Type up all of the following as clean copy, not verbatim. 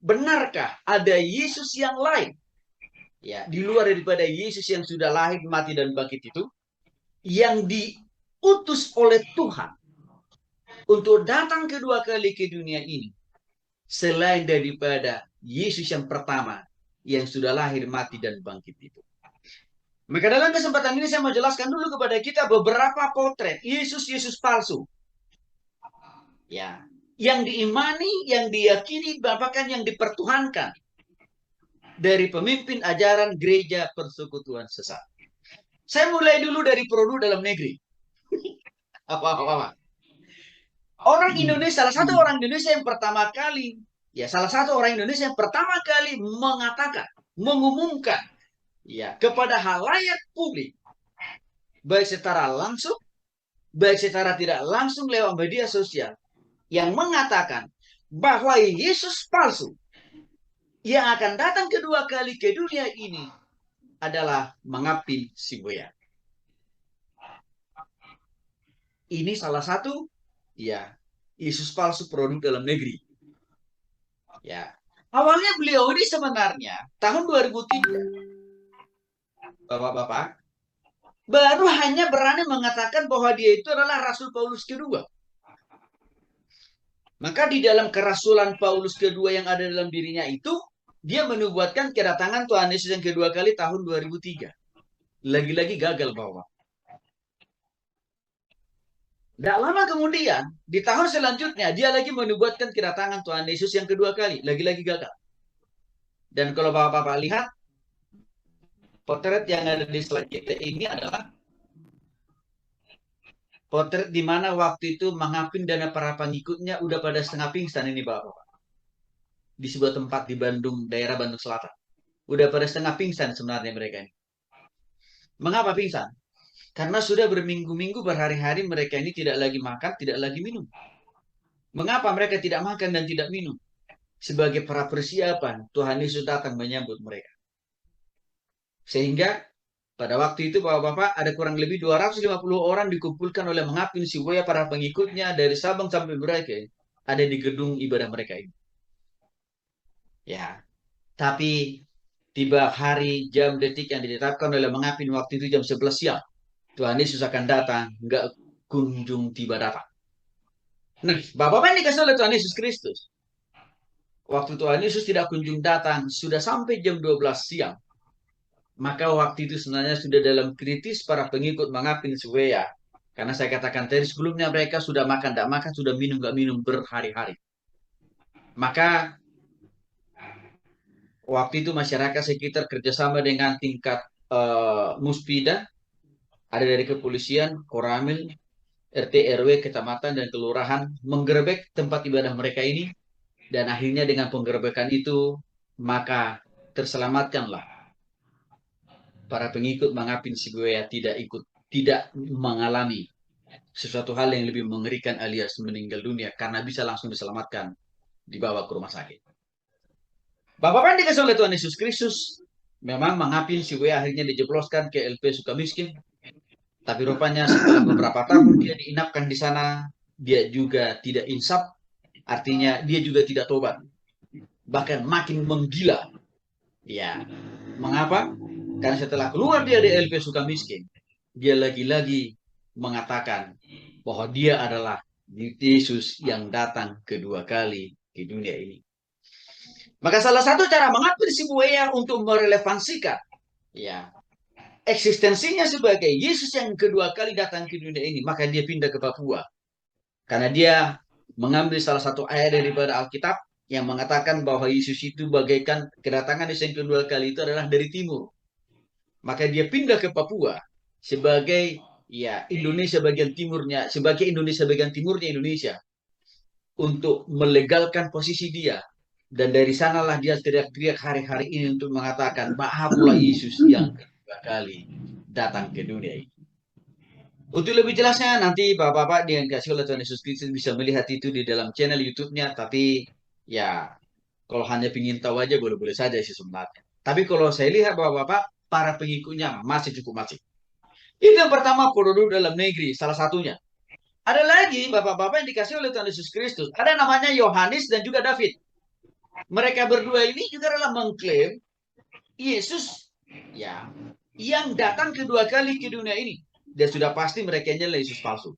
benarkah ada Yesus yang lain? Ya, di luar daripada Yesus yang sudah lahir, mati, dan bangkit itu, yang diutus oleh Tuhan untuk datang kedua kali ke dunia ini, selain daripada Yesus yang pertama, yang sudah lahir, mati, dan bangkit itu. Maka dalam kesempatan ini saya mau jelaskan dulu kepada kita beberapa potret Yesus-Yesus palsu. Ya, yang diimani, yang diyakini, bahkan yang dipertuhankan dari pemimpin ajaran gereja persekutuan sesat. Saya mulai dulu dari produk dalam negeri. Apa-apa. Orang Indonesia, salah satu orang Indonesia yang pertama kali, ya salah satu orang Indonesia yang pertama kali mengatakan, mengumumkan, ya kepada halayak publik, baik secara langsung, baik secara tidak langsung lewat media sosial, yang mengatakan bahwa Yesus palsu yang akan datang kedua kali ke dunia ini adalah Mangapin Sibuya. Ini salah satu, ya, Yesus palsu produk dalam negeri. Ya, awalnya beliau ini sebenarnya tahun 2003, Bapak-bapak, baru hanya berani mengatakan bahwa dia itu adalah Rasul Paulus kedua. Maka di dalam kerasulan Paulus kedua yang ada dalam dirinya itu, dia menubuatkan kedatangan Tuhan Yesus yang kedua kali tahun 2003. Lagi-lagi gagal, Bapak. Tidak lama kemudian, di tahun selanjutnya, dia lagi menubuatkan kedatangan Tuhan Yesus yang kedua kali. Lagi-lagi gagal. Dan kalau Bapak-bapak lihat, potret yang ada di slide kita ini adalah potret di mana waktu itu Mangapin dan para pengikutnya udah pada setengah pingsan ini Bapak-bapak. Di sebuah tempat di Bandung, daerah Bandung Selatan. Udah pada setengah pingsan sebenarnya mereka ini. Mengapa pingsan? Karena sudah berminggu-minggu, berhari-hari mereka ini tidak lagi makan, tidak lagi minum. Mengapa mereka tidak makan dan tidak minum? Sebagai para persiapan, Tuhan Yesus datang menyambut mereka. Sehingga pada waktu itu Bapak-bapak ada kurang lebih 250 orang dikumpulkan oleh Mangapin Sibuya para pengikutnya dari Sabang sampai Merauke ada di gedung ibadah mereka ini. Ya, tapi tiba hari jam detik yang ditetapkan oleh Mangapin waktu itu jam 11 siang. Tuhan Yesus akan datang, nggak kunjung tiba datang. Nah, Bapak-bapak ini kasih oleh Tuhan Yesus Kristus. Waktu Tuhan Yesus tidak kunjung datang, sudah sampai jam 12 siang. Maka waktu itu sebenarnya sudah dalam kritis para pengikut Mangapin Sibuya. Karena saya katakan tadi sebelumnya mereka sudah makan, tidak makan, sudah minum, nggak minum berhari-hari. Maka waktu itu masyarakat sekitar kerjasama dengan tingkat Muspida, ada dari kepolisian, Koramil, RT, RW, kecamatan, dan kelurahan menggerebek tempat ibadah mereka ini. Dan akhirnya dengan penggerebekan itu, maka terselamatkanlah para pengikut Mangapin Sibuya tidak mengalami sesuatu hal yang lebih mengerikan alias meninggal dunia karena bisa langsung diselamatkan dibawa ke rumah sakit. Bapak-bapak dikasih oleh Tuhan Yesus Kristus, memang Mangapin Sibuya akhirnya dijebloskan ke LP Sukamiskin, tapi rupanya setelah beberapa tahun dia diinapkan di sana, dia juga tidak insaf, artinya dia juga tidak tobat, bahkan makin menggila. Ya, mengapa? Karena setelah keluar dia dari LP Sukamiskin, dia lagi-lagi mengatakan bahwa dia adalah Yesus yang datang kedua kali di dunia ini. Maka salah satu cara mengatur si Buaya untuk merelevansikan ya eksistensinya sebagai Yesus yang kedua kali datang ke dunia ini, maka dia pindah ke Papua. Karena dia mengambil salah satu ayat daripada Alkitab yang mengatakan bahwa Yesus itu bagaikan kedatangan Yesus yang kedua kali itu adalah dari timur. Maka dia pindah ke Papua sebagai ya Indonesia bagian timurnya, sebagai Indonesia bagian timurnya Indonesia untuk melegalkan posisi dia. Dan dari sanalah dia teriak-teriak hari-hari ini untuk mengatakan, maaflah Yesus yang kedua kali datang ke dunia ini. Untuk lebih jelasnya nanti Bapak-Bapak yang dikasih oleh Tuhan Yesus Kristus bisa melihat itu di dalam channel YouTube-nya. Tapi ya kalau hanya ingin tahu aja boleh-boleh saja sih sebenarnya. Tapi kalau saya lihat Bapak-Bapak para pengikutnya masih cukup masif. Itu yang pertama produk dalam negeri salah satunya. Ada lagi Bapak-Bapak yang dikasih oleh Tuhan Yesus Kristus. Ada namanya Yohanes dan juga David. mereka berdua ini juga adalah mengklaim Yesus ya yang datang kedua kali ke dunia ini. Dan sudah pasti mereka adalah Yesus palsu.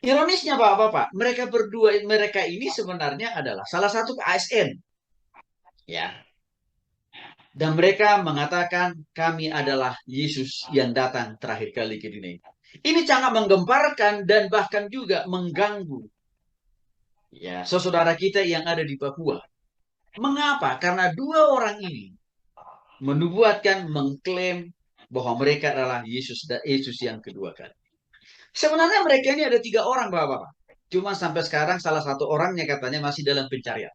Ironisnya Bapak-Bapak, mereka berdua, mereka ini sebenarnya adalah salah satu ASN. Ya. Dan mereka mengatakan kami adalah Yesus yang datang terakhir kali ke dunia ini. Ini sangat menggemparkan dan bahkan juga mengganggu ya saudara kita yang ada di Papua. Mengapa? Karena dua orang ini menubuatkan, mengklaim bahwa mereka adalah Yesus dan Yesus yang kedua kali. Sebenarnya mereka ini ada 3 orang, Bapak-Bapak. Cuma sampai sekarang salah satu orangnya katanya masih dalam pencarian,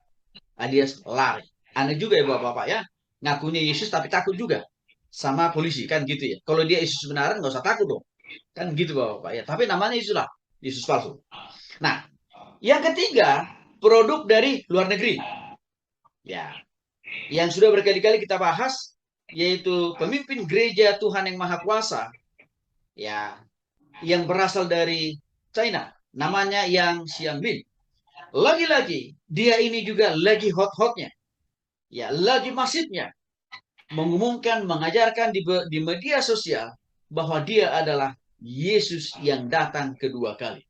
alias lari. Aneh juga ya Bapak-Bapak ya. Ngakunya Yesus tapi takut juga sama polisi, kan gitu ya. Kalau dia Yesus benaran nggak usah takut dong. Kan gitu Bapak-Bapak ya. Tapi namanya Yesus lah, Yesus palsu. Nah, yang ketiga, produk dari luar negeri. Ya, yang sudah berkali-kali kita bahas, yaitu pemimpin gereja Tuhan yang Maha Kuasa, ya, yang berasal dari China, namanya Yang Xiangbin. Lagi-lagi, dia ini juga lagi hot-hotnya, ya, lagi masifnya, mengumumkan, mengajarkan di media sosial bahwa dia adalah Yesus yang datang kedua kali.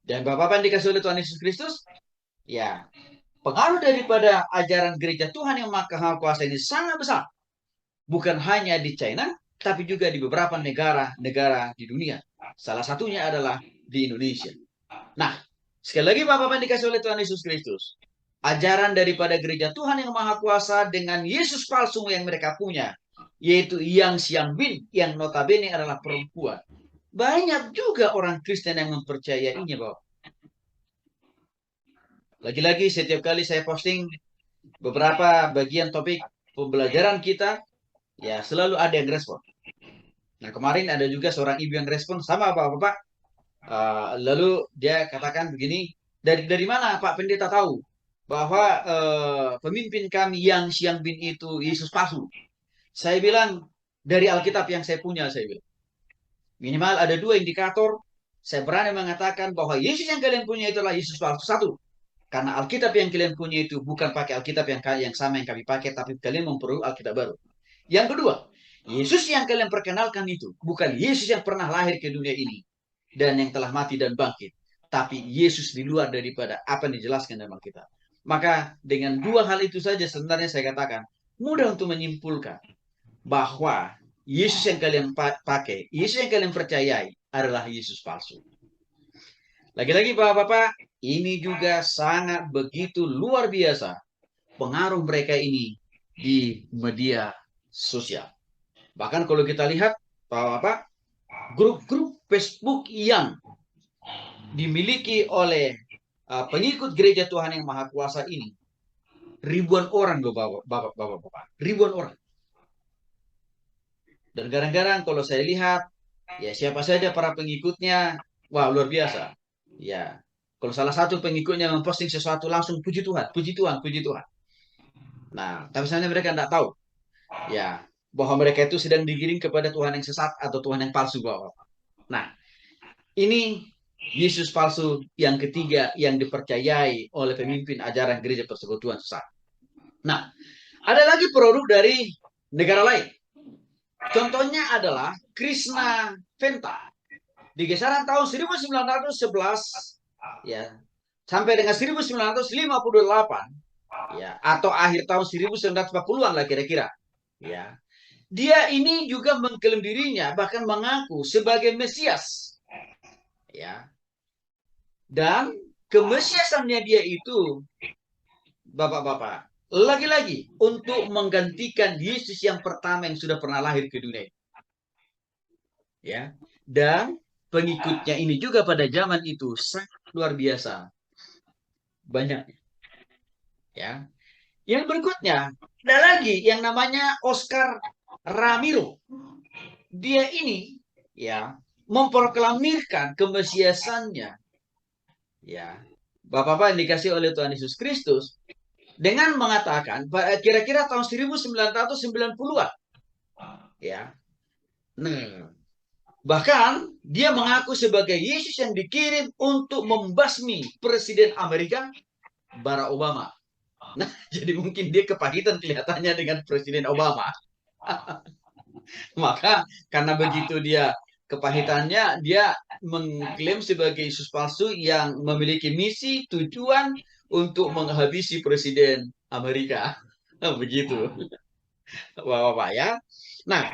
Dan Bapak-Bapak yang dikasih oleh Tuhan Yesus Kristus, ya, pengaruh daripada ajaran gereja Tuhan yang Maha Kuasa ini sangat besar. Bukan hanya di China, tapi juga di beberapa negara-negara di dunia. Salah satunya adalah di Indonesia. Nah, sekali lagi Bapak-Bapak yang dikasih oleh Tuhan Yesus Kristus, ajaran daripada gereja Tuhan yang Maha Kuasa dengan Yesus palsu yang mereka punya, yaitu Yang Xiangbin, yang notabene adalah perempuan. Banyak juga orang Kristen yang mempercayainya, Bapak. Lagi-lagi setiap kali saya posting beberapa bagian topik pembelajaran kita, ya selalu ada yang respon. Nah, kemarin ada juga seorang ibu yang respon sama Bapak. Lalu dia katakan begini, dari mana Pak Pendeta tahu bahwa pemimpin kami yang Xiangbin itu Yesus palsu? Saya bilang dari Alkitab yang saya punya, saya bilang. Minimal ada 2 indikator. Saya berani mengatakan bahwa Yesus yang kalian punya itulah Yesus palsu. Satu, karena Alkitab yang kalian punya itu bukan pakai Alkitab yang sama yang kami pakai, tapi kalian memperoleh Alkitab baru. Yang kedua, Yesus yang kalian perkenalkan itu bukan Yesus yang pernah lahir ke dunia ini dan yang telah mati dan bangkit, tapi Yesus di luar daripada apa yang dijelaskan dalam Alkitab. Maka dengan 2 hal itu saja sebenarnya saya katakan mudah untuk menyimpulkan bahwa Yesus yang kalian pakai, Yesus yang kalian percayai adalah Yesus palsu. Lagi-lagi Bapak-Bapak, ini juga sangat begitu luar biasa pengaruh mereka ini di media sosial. Bahkan kalau kita lihat Bapak-Bapak, grup-grup Facebook yang dimiliki oleh pengikut gereja Tuhan yang Maha Kuasa ini, ribuan orang Bapak-Bapak, ribuan orang. Dan kadang-kadang kalau saya lihat, ya siapa saja para pengikutnya, wah luar biasa. Ya, kalau salah satu pengikutnya memposting sesuatu langsung puji Tuhan, puji Tuhan, puji Tuhan. Nah, tapi sebenarnya mereka tidak tahu, ya, bahwa mereka itu sedang digiring kepada Tuhan yang sesat atau Tuhan yang palsu, Bapak. Nah, ini Yesus palsu yang ketiga yang dipercayai oleh pemimpin ajaran gereja persekutuan sesat. Nah, ada lagi produk dari negara lain. Contohnya adalah Krishna Venta. Di kisaran tahun 1911 ya sampai dengan 1958 ya atau akhir tahun 1940-an lah kira-kira. Ya. Dia ini juga mengklaim dirinya bahkan mengaku sebagai Mesias. Ya. Dan kemesiasannya dia itu Bapak-bapak, lagi-lagi untuk menggantikan Yesus yang pertama yang sudah pernah lahir ke dunia. Ya. Dan pengikutnya ini juga pada zaman itu sangat luar biasa banyak. Ya. Yang berikutnya ada lagi yang namanya Oscar Ramiro. Dia ini ya memproklamirkan kemesiasannya ya. Bapak-bapak yang dikasih oleh Tuhan Yesus Kristus dengan mengatakan kira-kira tahun 1990-an ya. Nah, bahkan dia mengaku sebagai Yesus yang dikirim untuk membasmi Presiden Amerika Barack Obama. Nah, jadi mungkin dia kepahitan kelihatannya dengan Presiden Obama. Maka karena begitu dia kepahitannya, dia mengklaim sebagai Yesus palsu yang memiliki misi tujuan untuk menghabisi Presiden Amerika. Begitu, Bapak-Bapak ya. Nah,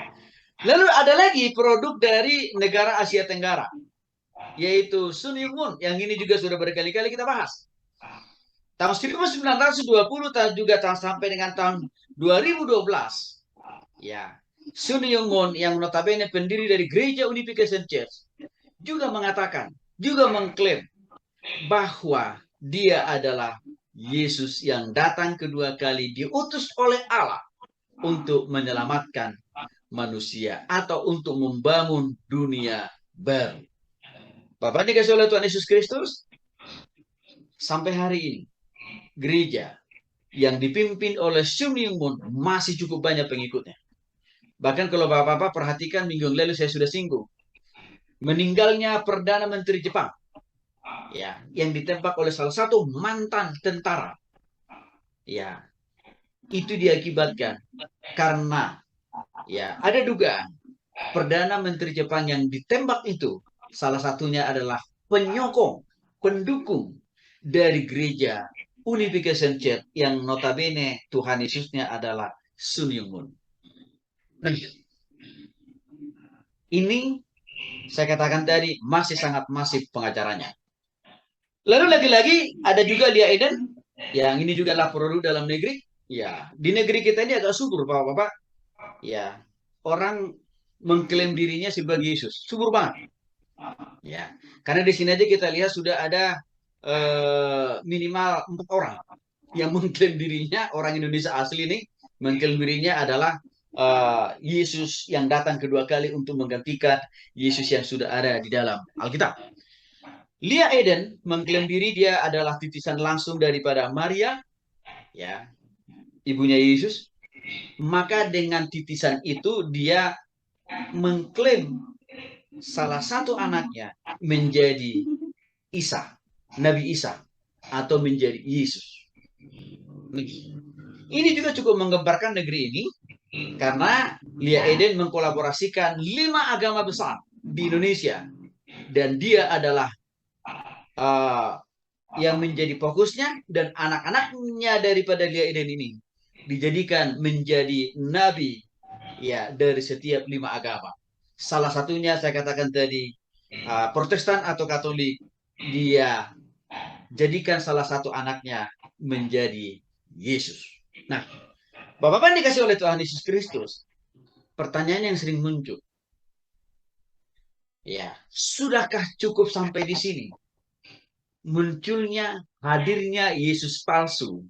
lalu ada lagi produk dari negara Asia Tenggara, yaitu Sun Yat Moon, yang ini juga sudah berkali-kali kita bahas. Tahun 1920 juga sampai dengan tahun 2012, ya, Sun Yat Moon yang notabene pendiri dari Gereja Unification Church juga mengatakan, juga mengklaim bahwa dia adalah Yesus yang datang kedua kali diutus oleh Allah untuk menyelamatkan manusia atau untuk membangun dunia baru. Bapak dikasih oleh Tuhan Yesus Kristus, sampai hari ini gereja yang dipimpin oleh Sun Yat Moon masih cukup banyak pengikutnya. Bahkan kalau Bapak-Bapak perhatikan, minggu yang lalu saya sudah singgung meninggalnya Perdana Menteri Jepang, ya, yang ditembak oleh salah satu mantan tentara. Ya, itu diakibatkan karena, ya, ada dugaan Perdana Menteri Jepang yang ditembak itu salah satunya adalah penyokong, pendukung dari gereja Unification Church yang notabene Tuhan Yesusnya adalah Sun Yat Moon. Nah, ini saya katakan tadi masih sangat masif pengacaranya. Lalu lagi-lagi ada juga Lia Eden, yang ini juga adalah produk dalam negeri. Ya, di negeri kita ini agak subur, Bapak-Bapak. Ya, orang mengklaim dirinya sebagai Yesus, subur banget. Ya, karena di sini aja kita lihat sudah ada minimal 4 orang yang mengklaim dirinya orang Indonesia asli ini, mengklaim dirinya adalah Yesus yang datang kedua kali untuk menggantikan Yesus yang sudah ada di dalam Alkitab. Lia Eden mengklaim diri dia adalah titisan langsung daripada Maria, ya, ibunya Yesus. Maka dengan titisan itu dia mengklaim salah satu anaknya menjadi Isa, Nabi Isa, atau menjadi Yesus. Ini juga cukup menggemparkan negeri ini karena Lia Eden mengkolaborasikan 5 agama besar di Indonesia, dan dia adalah yang menjadi fokusnya, dan anak-anaknya daripada Lia Eden ini dijadikan menjadi nabi, ya, dari setiap 5 agama. Salah satunya saya katakan tadi Protestan atau Katolik, dia jadikan salah satu anaknya menjadi Yesus. Nah, Bapak-Bapak dikasih oleh Tuhan Yesus Kristus, pertanyaan yang sering muncul, ya, sudahkah cukup sampai di sini? Munculnya, hadirnya Yesus palsu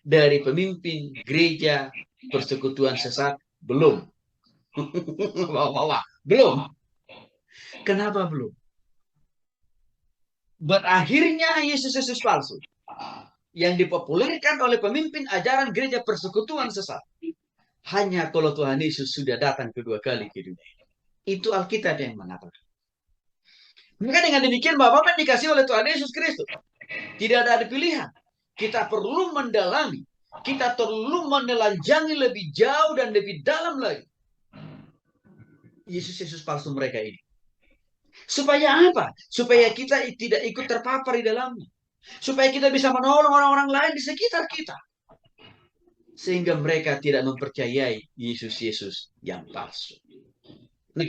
dari pemimpin gereja persekutuan sesat? Belum. Belum. Kenapa belum? Berakhirnya Yesus palsu yang dipopulerkan oleh pemimpin ajaran gereja persekutuan sesat hanya kalau Tuhan Yesus sudah datang kedua kali ke dunia. Itu Alkitab yang mengatakan. Maka dengan demikian Bapak dikasih oleh Tuhan Yesus Kristus, tidak ada pilihan. Kita perlu mendalami, kita perlu menelanjangi lebih jauh dan lebih dalam lagi Yesus palsu mereka ini. Supaya apa? Supaya kita tidak ikut terpapar di dalamnya. Supaya kita bisa menolong orang-orang lain di sekitar kita. Sehingga mereka tidak mempercayai Yesus yang palsu. Nah,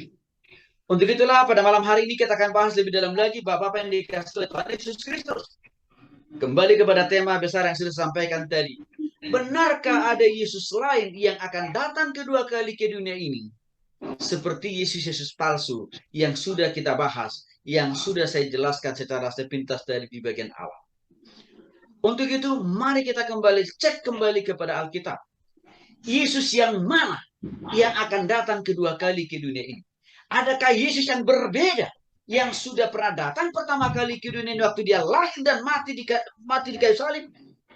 untuk itulah pada malam hari ini kita akan bahas lebih dalam lagi Bapak yang dikasih oleh Tuhan Yesus Kristus. Kembali kepada tema besar yang sudah disampaikan tadi. Benarkah ada Yesus lain yang akan datang kedua kali ke dunia ini? Seperti Yesus palsu yang sudah kita bahas, yang sudah saya jelaskan secara sepintas dari di bagian awal. Untuk itu, mari kita cek kembali kepada Alkitab. Yesus yang mana yang akan datang kedua kali ke dunia ini? Adakah Yesus yang berbeda, yang sudah pernah datang pertama kali ke dunia ini waktu dia lahir dan mati di kayu salib?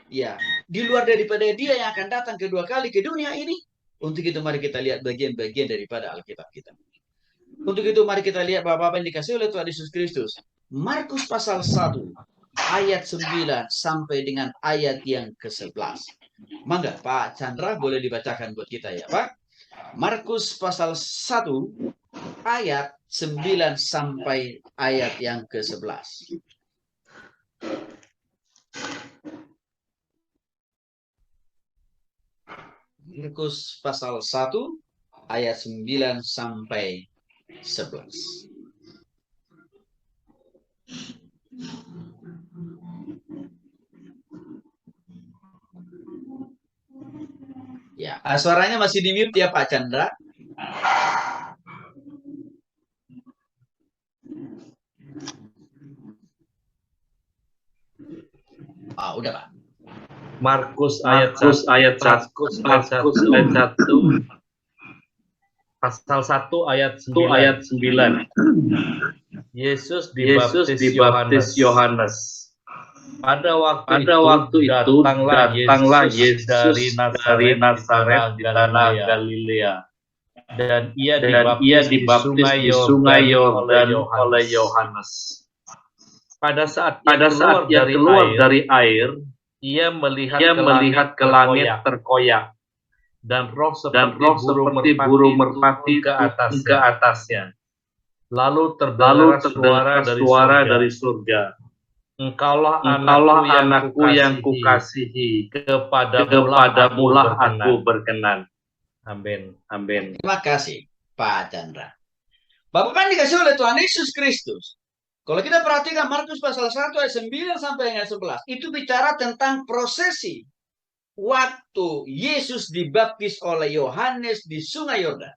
Ya, di luar daripada dia yang akan datang kedua kali ke dunia ini. Untuk itu mari kita lihat bagian-bagian daripada Alkitab kita. Untuk itu mari kita lihat Bapak-Bapak yang dikasih oleh Tuhan Yesus Kristus. Markus pasal 1 ayat 9 sampai dengan ayat yang ke-11. Mangga Pak Chandra boleh dibacakan buat kita ya Pak. Markus pasal 1 ayat 9 sampai ayat yang ke-11. Markus pasal 1 ayat 9 sampai 11. Ya, suaranya masih di mute ya Pak Chandra. Udah Pak. Markus ayat 1 pasal 1 ayat 9. Yesus dibaptis Yohanes. Pada waktu itu datanglah Yesus dari Nazaret di tanah Galilea. Dan ia dibaptis di Sungai Yordan oleh Yohanes. Pada saat ia keluar dari air, ia melihat ke langit terkoyak, dan roh seperti burung merpati turun ke atasnya. Lalu terdengar suara dari surga. Engkaulah anakku yang kukasihi, kepadamulah aku berkenan. Amin. Terima kasih Pak Chandra. Bapak dikasih oleh Tuhan Yesus Kristus. Kalau kita perhatikan Markus pasal 1 ayat 9 sampai ayat 11, itu bicara tentang prosesi waktu Yesus dibaptis oleh Yohanes di Sungai Yordan.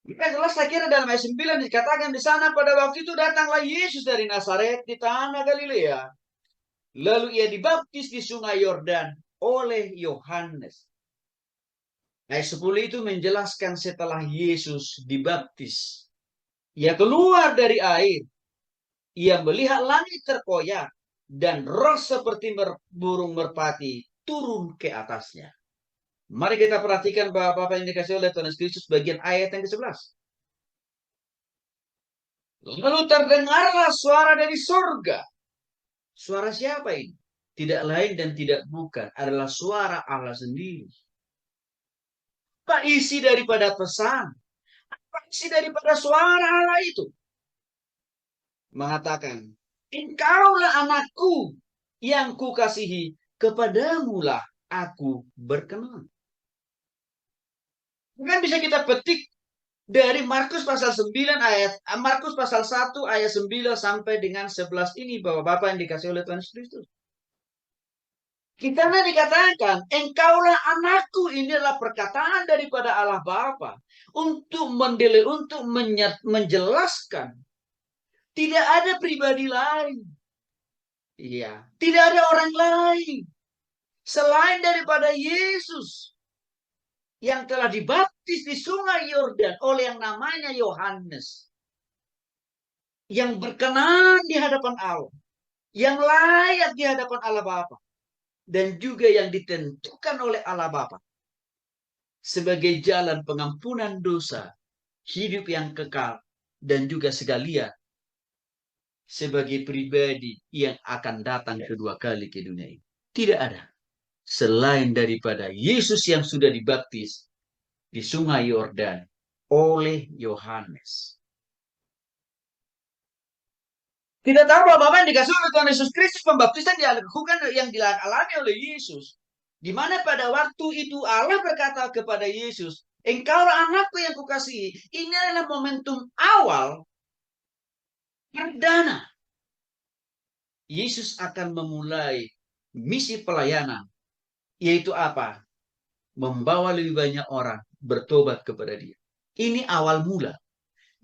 Jelas saya kira dalam ayat 9 dikatakan di sana pada waktu itu datanglah Yesus dari Nazaret di tanah Galilea. Lalu ia dibaptis di Sungai Yordan oleh Yohanes. Ayat 10 itu menjelaskan setelah Yesus dibaptis, ia keluar dari air, ia melihat langit terkoyak, dan roh seperti burung merpati turun ke atasnya. Mari kita perhatikan Bapak-Bapak yang dikasih oleh Tuhan Yesus bagian ayat yang ke-11. Lalu terdengarlah suara dari surga. Suara siapa ini? Tidak lain dan tidak bukan, adalah suara Allah sendiri. Apa isi daripada pesan? Apa isi daripada suara Allah itu? Mengatakan, engkaulah anakku yang kukasihi, kepadamulah aku berkenan. Bukan bisa kita petik dari Markus pasal 1 ayat 9 sampai dengan 11 ini Bapak-bapak yang dikasih oleh Tuhan Kristus. Kita dikatakan, engkaulah anakku, inilah perkataan daripada Allah Bapa untuk menjelaskan tidak ada pribadi lain. Iya, tidak ada orang lain selain daripada Yesus yang telah dibaptis di Sungai Yordan oleh yang namanya Yohanes, yang berkenan di hadapan Allah, yang layak di hadapan Allah Bapa, dan juga yang ditentukan oleh Allah Bapa sebagai jalan pengampunan dosa, hidup yang kekal, dan juga sekalian sebagai pribadi yang akan datang kedua kali ke dunia ini. Tidak ada selain daripada Yesus yang sudah dibaptis di Sungai Yordan oleh Yohanes. Kita tahu bahwa yang dikasih oleh Tuhan Yesus Kristus, pembaptisan yang dialami oleh Yesus. Di mana pada waktu itu Allah berkata kepada Yesus, engkaulah anakku yang kukasihi. Ini adalah momentum awal perdana Yesus akan memulai misi pelayanan. Yaitu apa? Membawa lebih banyak orang bertobat kepada dia. Ini awal mula.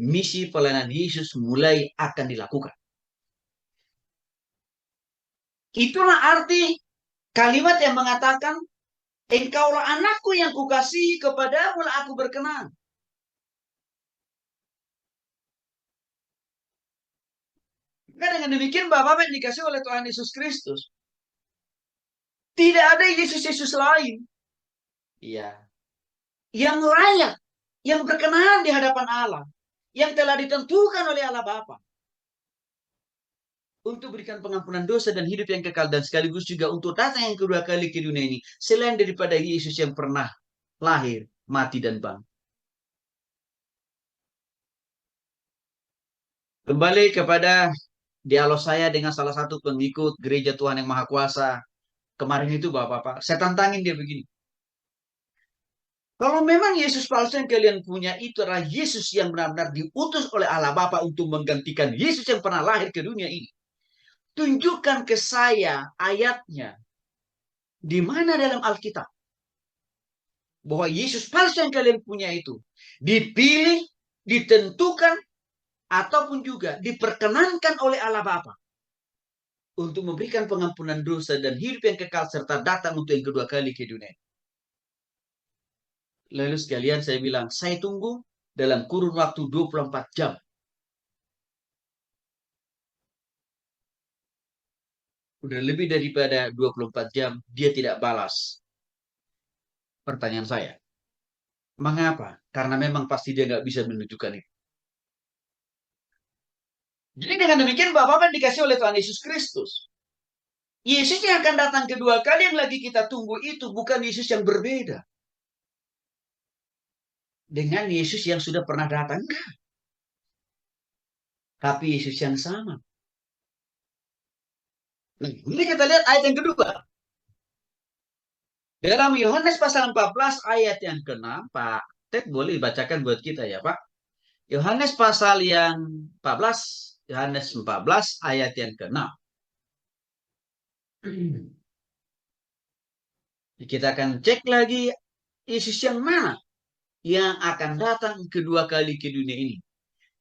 Misi pelayanan Yesus mulai akan dilakukan. Itulah arti kalimat yang mengatakan, engkaulah anakku yang kukasihi, kepadamu lah aku berkenan. Karena dengan demikian Bapak yang dikasih oleh Tuhan Yesus Kristus, tidak ada Yesus-Yesus lain. Iya. Yang layak, yang berkenan di hadapan Allah, yang telah ditentukan oleh Allah Bapa. untuk berikan pengampunan dosa dan hidup yang kekal, dan sekaligus juga untuk datang yang kedua kali ke dunia ini, selain daripada Yesus yang pernah lahir, mati, dan bangkit. Kembali kepada dialog saya dengan salah satu pengikut Gereja Tuhan Yang Maha Kuasa kemarin itu, Bapak-Bapak, saya tantangin dia begini. Kalau memang Yesus palsu yang kalian punya itu adalah Yesus yang benar-benar diutus oleh Allah Bapa untuk menggantikan Yesus yang pernah lahir ke dunia ini, tunjukkan ke saya ayatnya di mana dalam Alkitab bahwa Yesus palsu yang kalian punya itu dipilih, ditentukan, ataupun juga diperkenankan oleh Allah Bapa untuk memberikan pengampunan dosa dan hidup yang kekal serta datang untuk yang kedua kali ke dunia. Lalu sekalian saya bilang, saya tunggu dalam kurun waktu 24 jam. Udah lebih daripada 24 jam, dia tidak balas pertanyaan saya. Mengapa? Karena memang pasti dia nggak bisa menunjukkan itu. Jadi dengan demikian Bapak-Bapak dikasih oleh Tuhan Yesus Kristus. Yesus yang akan datang kedua kali yang lagi kita tunggu itu bukan Yesus yang berbeda dengan Yesus yang sudah pernah datang. Tapi Yesus yang sama. Nah, ini kita lihat ayat yang kedua. Dalam Yohanes pasal 14 ayat yang ke-6, Pak Ted boleh bacakan buat kita ya Pak. Yohanes pasal yang 14, Yohanes 14 ayat yang ke-6. Kita akan cek lagi Yesus yang mana yang akan datang kedua kali ke dunia ini.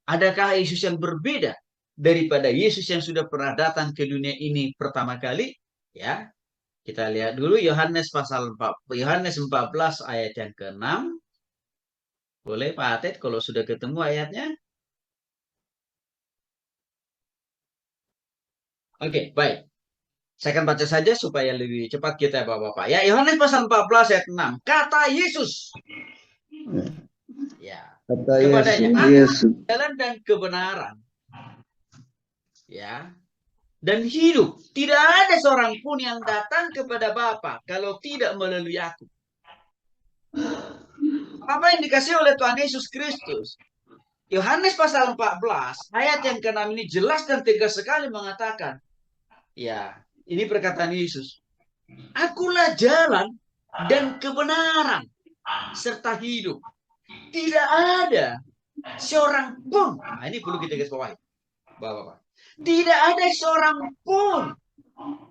Adakah Yesus yang berbeda daripada Yesus yang sudah pernah datang ke dunia ini pertama kali? Ya, kita lihat dulu Yohanes pasal 4, Yohanes 14 ayat yang ke-6. Boleh Pak Atet kalau sudah ketemu ayatnya? Oke, baik. Saya akan baca saja supaya lebih cepat kita Bapak-Bapak. Ya, Yohanes pasal 14 ayat 6. Kata Yesus. Ya. Kata Kepadanya, Yesus, jalan dan kebenaran. Ya. Dan hidup. Tidak ada seorang pun yang datang kepada Bapa kalau tidak melalui aku. Apa yang dikasih oleh Tuhan Yesus Kristus? Yohanes pasal 14 ayat yang ke-6 ini jelas dan tegas sekali mengatakan, ya, ini perkataan Yesus. Akulah jalan dan kebenaran serta hidup. Tidak ada seorang pun. Nah, ini perlu kita garis bawahi, Bapak-bapak. Tidak ada seorang pun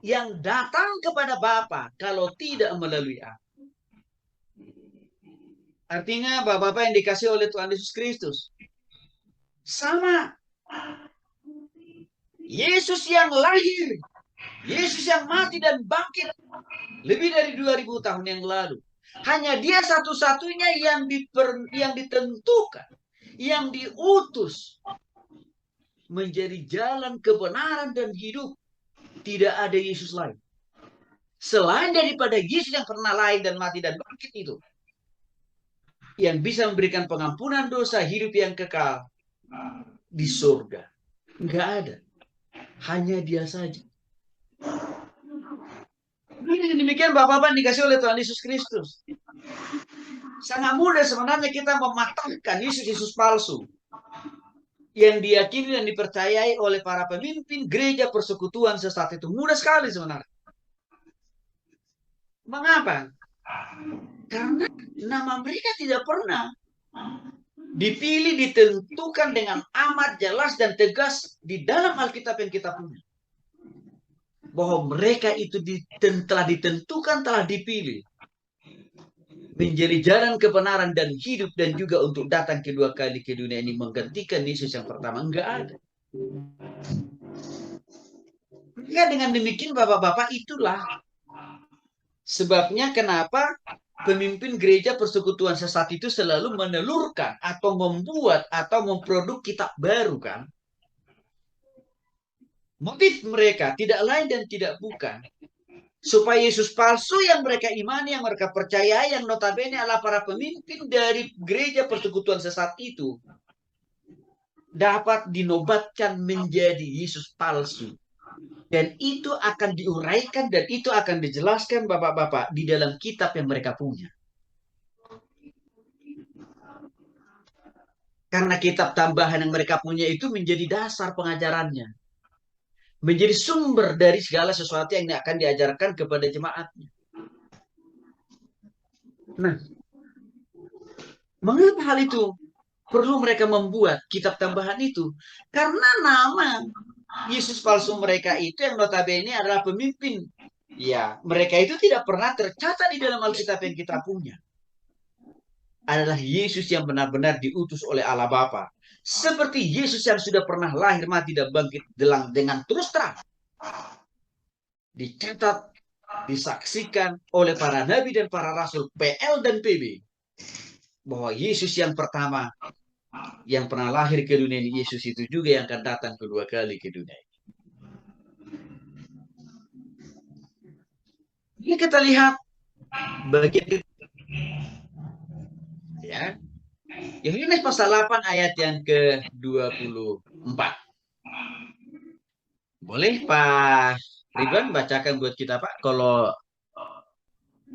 yang datang kepada Bapa kalau tidak melalui aku. Artinya Bapak-bapak yang dikasih oleh Tuhan Yesus Kristus sama. Yesus yang lahir, Yesus yang mati dan bangkit lebih dari 2000 tahun yang lalu. Hanya dia satu-satunya yang ditentukan, yang diutus menjadi jalan kebenaran dan hidup. Tidak ada Yesus lain. Selain daripada Yesus yang pernah lahir dan mati dan bangkit itu, yang bisa memberikan pengampunan dosa, hidup yang kekal di surga. Enggak ada. Hanya dia saja. Ini demikian Bapak-bapak dikasih oleh Tuhan Yesus Kristus. Sangat mudah sebenarnya kita mematahkan Yesus palsu yang diyakini dan dipercayai oleh para pemimpin gereja persekutuan sesat itu. Mudah sekali sebenarnya. Mengapa? Karena nama mereka tidak pernah dipilih, ditentukan dengan amat jelas dan tegas di dalam Alkitab yang kita punya. Bahwa mereka itu telah ditentukan, telah dipilih menjadi jalan kebenaran dan hidup, dan juga untuk datang kedua kali ke dunia ini menggantikan Yesus yang pertama. Enggak ada. Ya, dengan demikian Bapak-bapak, itulah sebabnya kenapa pemimpin gereja persekutuan sesat itu selalu menelurkan atau membuat atau memproduk kitab baru kan. Motif mereka tidak lain dan tidak bukan supaya Yesus palsu yang mereka imani, yang mereka percayai, yang notabene adalah para pemimpin dari gereja persekutuan sesat itu, dapat dinobatkan menjadi Yesus palsu. Dan itu akan diuraikan dan itu akan dijelaskan Bapak-Bapak di dalam kitab yang mereka punya. Karena kitab tambahan yang mereka punya itu menjadi dasar pengajarannya. Menjadi sumber dari segala sesuatu yang akan diajarkan kepada jemaatnya. Nah, mengapa hal itu perlu mereka membuat kitab tambahan itu? Karena nama Yesus palsu mereka itu yang notabene adalah pemimpin. Ya, mereka itu tidak pernah tercatat di dalam Alkitab yang kita punya. Adalah Yesus yang benar-benar diutus oleh Allah Bapa. Seperti Yesus yang sudah pernah lahir, mati, dan bangkit dengan terus terang. Dicatat, disaksikan oleh para nabi dan para rasul PL dan PB. Bahwa Yesus yang pertama yang pernah lahir ke dunia ini, Yesus itu juga yang akan datang kedua kali ke dunia ini. Ini kita lihat bagian ya. Yohanes pasal 8 ayat yang ke-24. Boleh Pak Ridwan bacakan buat kita Pak, kalau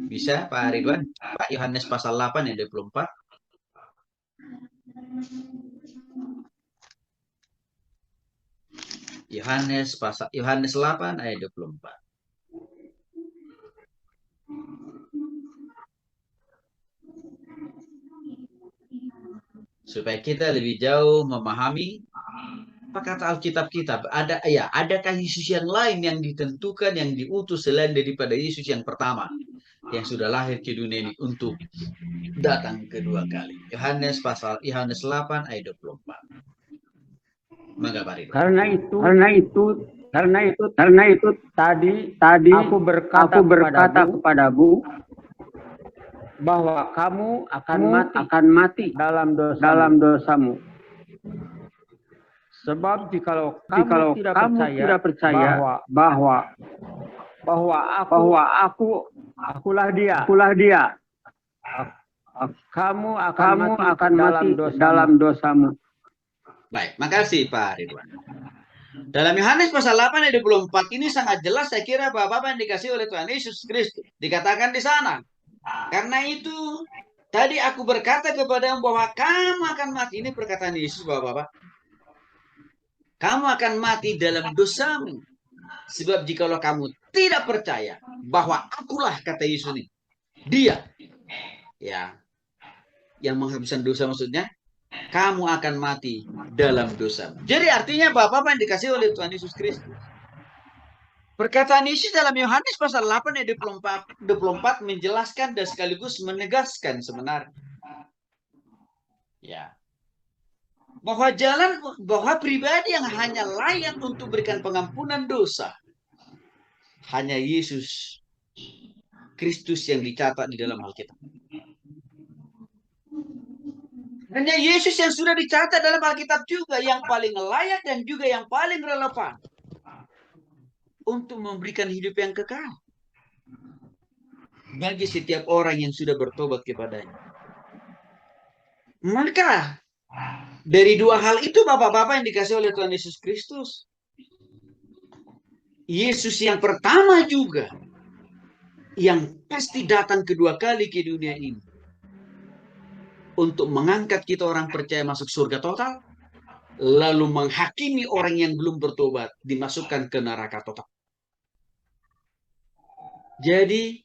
bisa Pak Ridwan. Pak, Yohanes pasal 8 ayat 24. Yohanes 8 ayat 24. Supaya kita lebih jauh memahami apa kata Alkitab kita. Adakah Yesus yang lain yang ditentukan, yang diutus selain daripada Yesus yang pertama yang sudah lahir ke dunia ini untuk datang kedua kali. Yohanes 8 ayat 24. Maka Pak Ridwan. Karena itu tadi aku berkata kepadamu bahwa kamu akan mati dalam dosamu. Sebab jikalau kamu tidak percaya bahwa akulah dia, kamu akan mati dalam dosamu. Baik, makasih Pak Ridwan. Dalam Yohanes pasal 8 ayat 24 ini sangat jelas, saya kira Bapak-Bapak yang dikasih oleh Tuhan Yesus Kristus. Dikatakan di sana. Karena itu tadi aku berkata kepadamu bahwa kamu akan mati. Ini perkataan Yesus Bapak-Bapak. Kamu akan mati dalam dosamu. Sebab jikalau kamu tidak percaya bahwa akulah, kata Yesus ini, dia ya yang menghabiskan dosa, maksudnya kamu akan mati dalam dosa. Jadi artinya Bapak-Bapak yang dikasih oleh Tuhan Yesus Kristus. Perkataan Yesus dalam Yohanes pasal 8 ayat 24 menjelaskan dan sekaligus menegaskan sebenarnya. Ya. Bahwa pribadi yang hanya layak untuk berikan pengampunan dosa hanya Yesus Kristus yang dicatat di dalam Alkitab. Hanya Yesus yang sudah dicatat dalam Alkitab juga yang paling layak dan juga yang paling relevan untuk memberikan hidup yang kekal bagi setiap orang yang sudah bertobat kepadanya. Maka dari dua hal itu Bapak-Bapak yang dikasih oleh Tuhan Yesus Kristus, Yesus yang pertama juga yang pasti datang kedua kali ke dunia ini untuk mengangkat kita orang percaya masuk surga total, lalu menghakimi orang yang belum bertobat dimasukkan ke neraka total. Jadi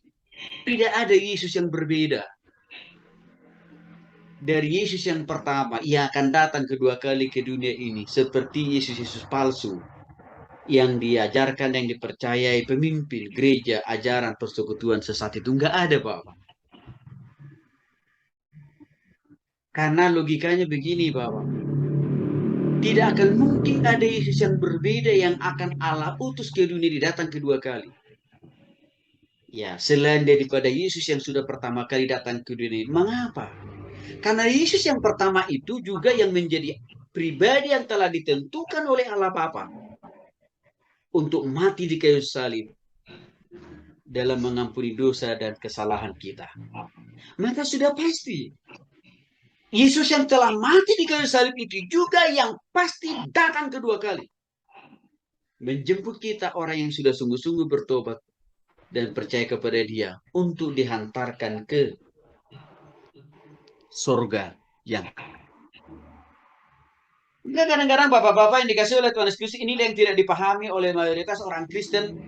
tidak ada Yesus yang berbeda dari Yesus yang pertama. Ia akan datang kedua kali ke dunia ini seperti Yesus palsu yang diajarkan, yang dipercayai pemimpin gereja, ajaran persekutuan sesat itu enggak ada Bapak. Karena logikanya begini Bapak, tidak akan mungkin ada Yesus yang berbeda yang akan Allah utus ke dunia ini datang kedua kali. Ya, selain daripada Yesus yang sudah pertama kali datang ke dunia ini. Mengapa? Karena Yesus yang pertama itu juga yang menjadi pribadi yang telah ditentukan oleh Allah Bapa untuk mati di kayu salib dalam mengampuni dosa dan kesalahan kita. Maka sudah pasti Yesus yang telah mati di kayu salib itu juga yang pasti datang kedua kali menjemput kita orang yang sudah sungguh-sungguh bertobat dan percaya kepada Dia untuk dihantarkan ke surga yang kadang-kadang bapak-bapak yang dikasih oleh Tuhan Yesus ini yang tidak dipahami oleh mayoritas orang Kristen.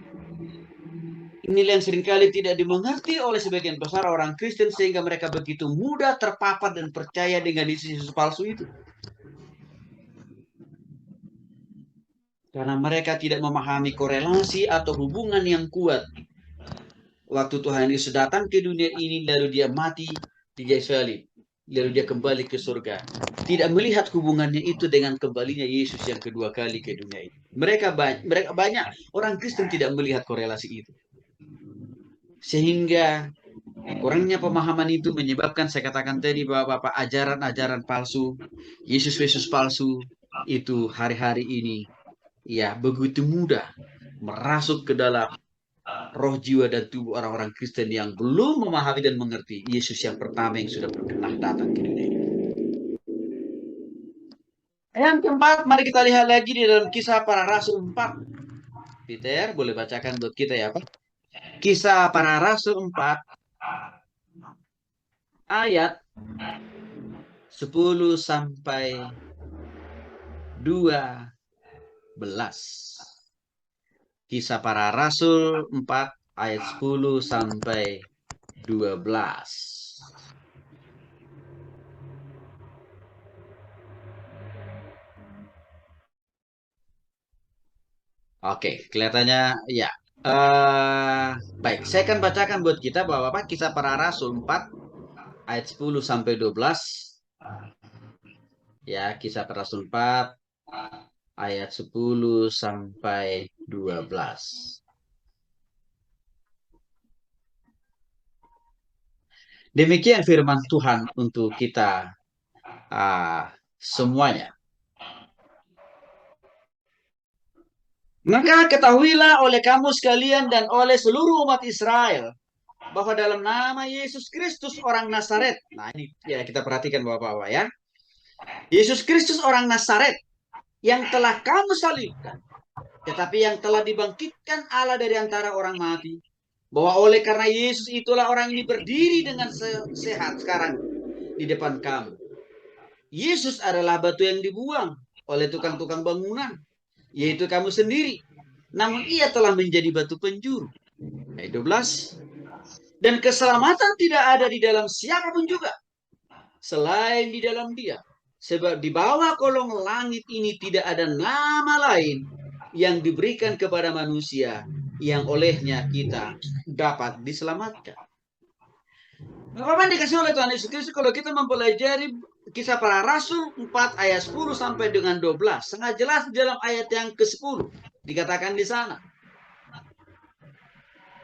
Inilah yang seringkali tidak dimengerti oleh sebagian besar orang Kristen sehingga mereka begitu mudah terpapar dan percaya dengan Yesus palsu itu. Karena mereka tidak memahami korelasi atau hubungan yang kuat. Waktu Tuhan Yesus datang ke dunia ini, lalu Dia mati di kayu salib, lalu Dia kembali ke surga. Tidak melihat hubungannya itu dengan kembalinya Yesus yang kedua kali ke dunia ini. Mereka banyak orang Kristen tidak melihat korelasi itu. Sehingga kurangnya pemahaman itu menyebabkan saya katakan tadi bahwa Bapak ajaran-ajaran palsu, Yesus palsu itu hari-hari ini ya begitu mudah merasuk ke dalam roh, jiwa, dan tubuh orang-orang Kristen yang belum memahami dan mengerti Yesus yang pertama yang sudah pernah datang ke dunia ini. Yang keempat, mari kita lihat lagi di dalam Kisah Para Rasul 4. Peter, boleh bacakan buat kita ya Pak? Kisah Para Rasul 4 ayat 10 sampai 12. Kisah Para Rasul 4 ayat 10 sampai 12. Oke, kelihatannya ya. Baik, saya akan bacakan buat kita bahwa Bapak Kisah Para Rasul 4 ayat 10 sampai 12. Ya, Kisah Para Rasul 4 ayat 10 sampai 12. Demikian firman Tuhan untuk kita semuanya. Maka ketahuilah oleh kamu sekalian dan oleh seluruh umat Israel bahwa dalam nama Yesus Kristus orang Nazaret. Nah, ini ya kita perhatikan Bapak-bapak ya. Yesus Kristus orang Nazaret yang telah kamu salibkan, tetapi yang telah dibangkitkan Allah dari antara orang mati. Bahwa oleh karena Yesus itulah orang ini berdiri dengan sehat sekarang di depan kamu. Yesus adalah batu yang dibuang oleh tukang-tukang bangunan, yaitu kamu sendiri. Namun ia telah menjadi batu penjuru. Ayat 12. Dan keselamatan tidak ada di dalam siapapun juga, selain di dalam Dia. Sebab di bawah kolong langit ini tidak ada nama lain yang diberikan kepada manusia yang olehnya kita dapat diselamatkan. Bapak dikasih oleh Tuhan Yesus Kristus, kalau kita mempelajari Kisah Para Rasul 4 ayat 10 sampai dengan 12, sangat jelas di dalam ayat yang ke-10 dikatakan di sana.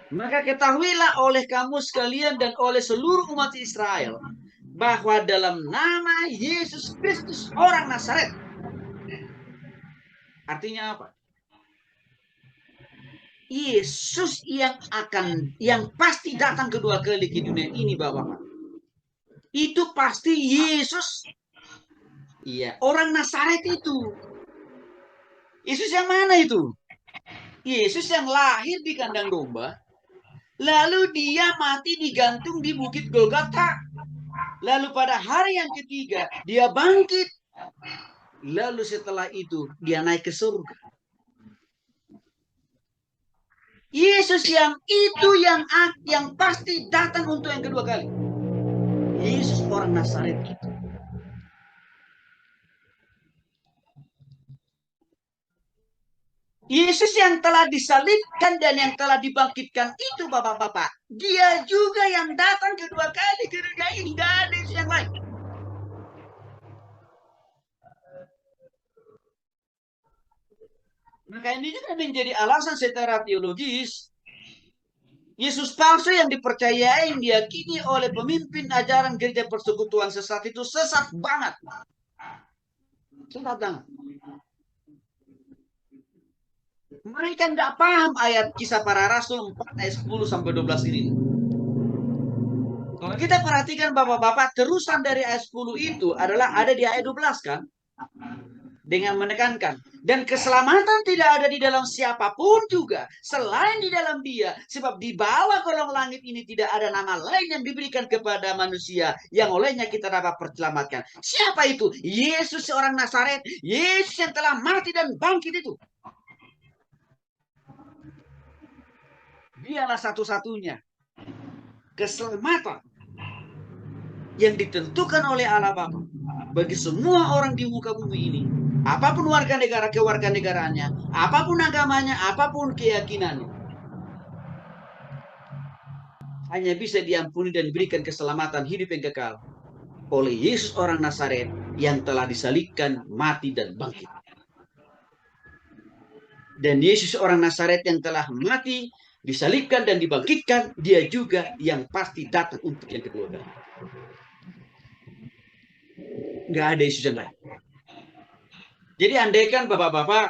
Maka ketahuilah oleh kamu sekalian dan oleh seluruh umat Israel bahwa dalam nama Yesus Kristus orang Nazaret. Artinya apa? Yesus yang pasti datang kedua kali ke dunia ini Bapak. Itu pasti Yesus. Iya, orang Nazaret itu. Yesus yang mana itu? Yesus yang lahir di kandang domba. Lalu dia mati digantung di bukit Golgota. Lalu pada hari yang ketiga dia bangkit. Lalu setelah itu dia naik ke surga. Yesus yang itu yang pasti datang untuk yang kedua kali. Yesus orang Nazaret itu. Yesus yang telah disalibkan dan yang telah dibangkitkan itu Bapak-bapak. Dia juga yang datang kedua kali ke dunia ini. Tidak ada yang lain. Maka ini juga menjadi alasan secara teologis. Yesus palsu yang dipercayai, yang diyakini oleh pemimpin ajaran gereja persekutuan sesat itu sesat banget. Sesat banget. Mereka tidak paham ayat Kisah Para Rasul 4 ayat 10 sampai 12 ini. Kalau kita perhatikan Bapak-bapak, terusan dari ayat 10 itu adalah ada di ayat 12 kan? Dengan menekankan, Dan keselamatan tidak ada di dalam siapapun juga selain di dalam Dia. Sebab di bawah kolong langit ini tidak ada nama lain yang diberikan kepada manusia yang olehnya kita dapat terselamatkan. Siapa itu? Yesus seorang Nazaret. Yesus yang telah mati dan bangkit itu. Dialah satu-satunya keselamatan yang ditentukan oleh Allah Bapa bagi semua orang di muka bumi ini. Apapun warga negara kewarganegaraannya, apapun agamanya, apapun keyakinannya, hanya bisa diampuni dan diberikan keselamatan hidup yang kekal oleh Yesus orang Nazaret yang telah disalibkan, mati dan bangkit. Dan Yesus orang Nazaret yang telah mati, disalibkan dan dibangkitkan, Dia juga yang pasti datang untuk yang kedua kali. Nggak ada Yesus yang lain. Jadi andaikan bapak-bapak,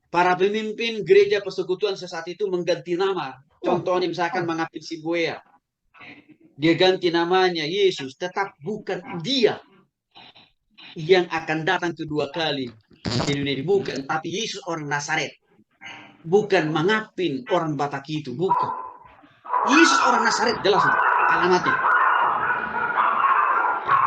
para pemimpin gereja persekutuan sesaat itu mengganti nama. Contohnya misalkan mengambil si Buea. Dia ganti namanya Yesus, tetap bukan Dia yang akan datang kedua kali di dunia ini. Bukan, tapi Yesus orang Nazaret. Bukan mengapin orang Batak itu, bukan. Yesus orang Nazaret, jelas itu alamatnya.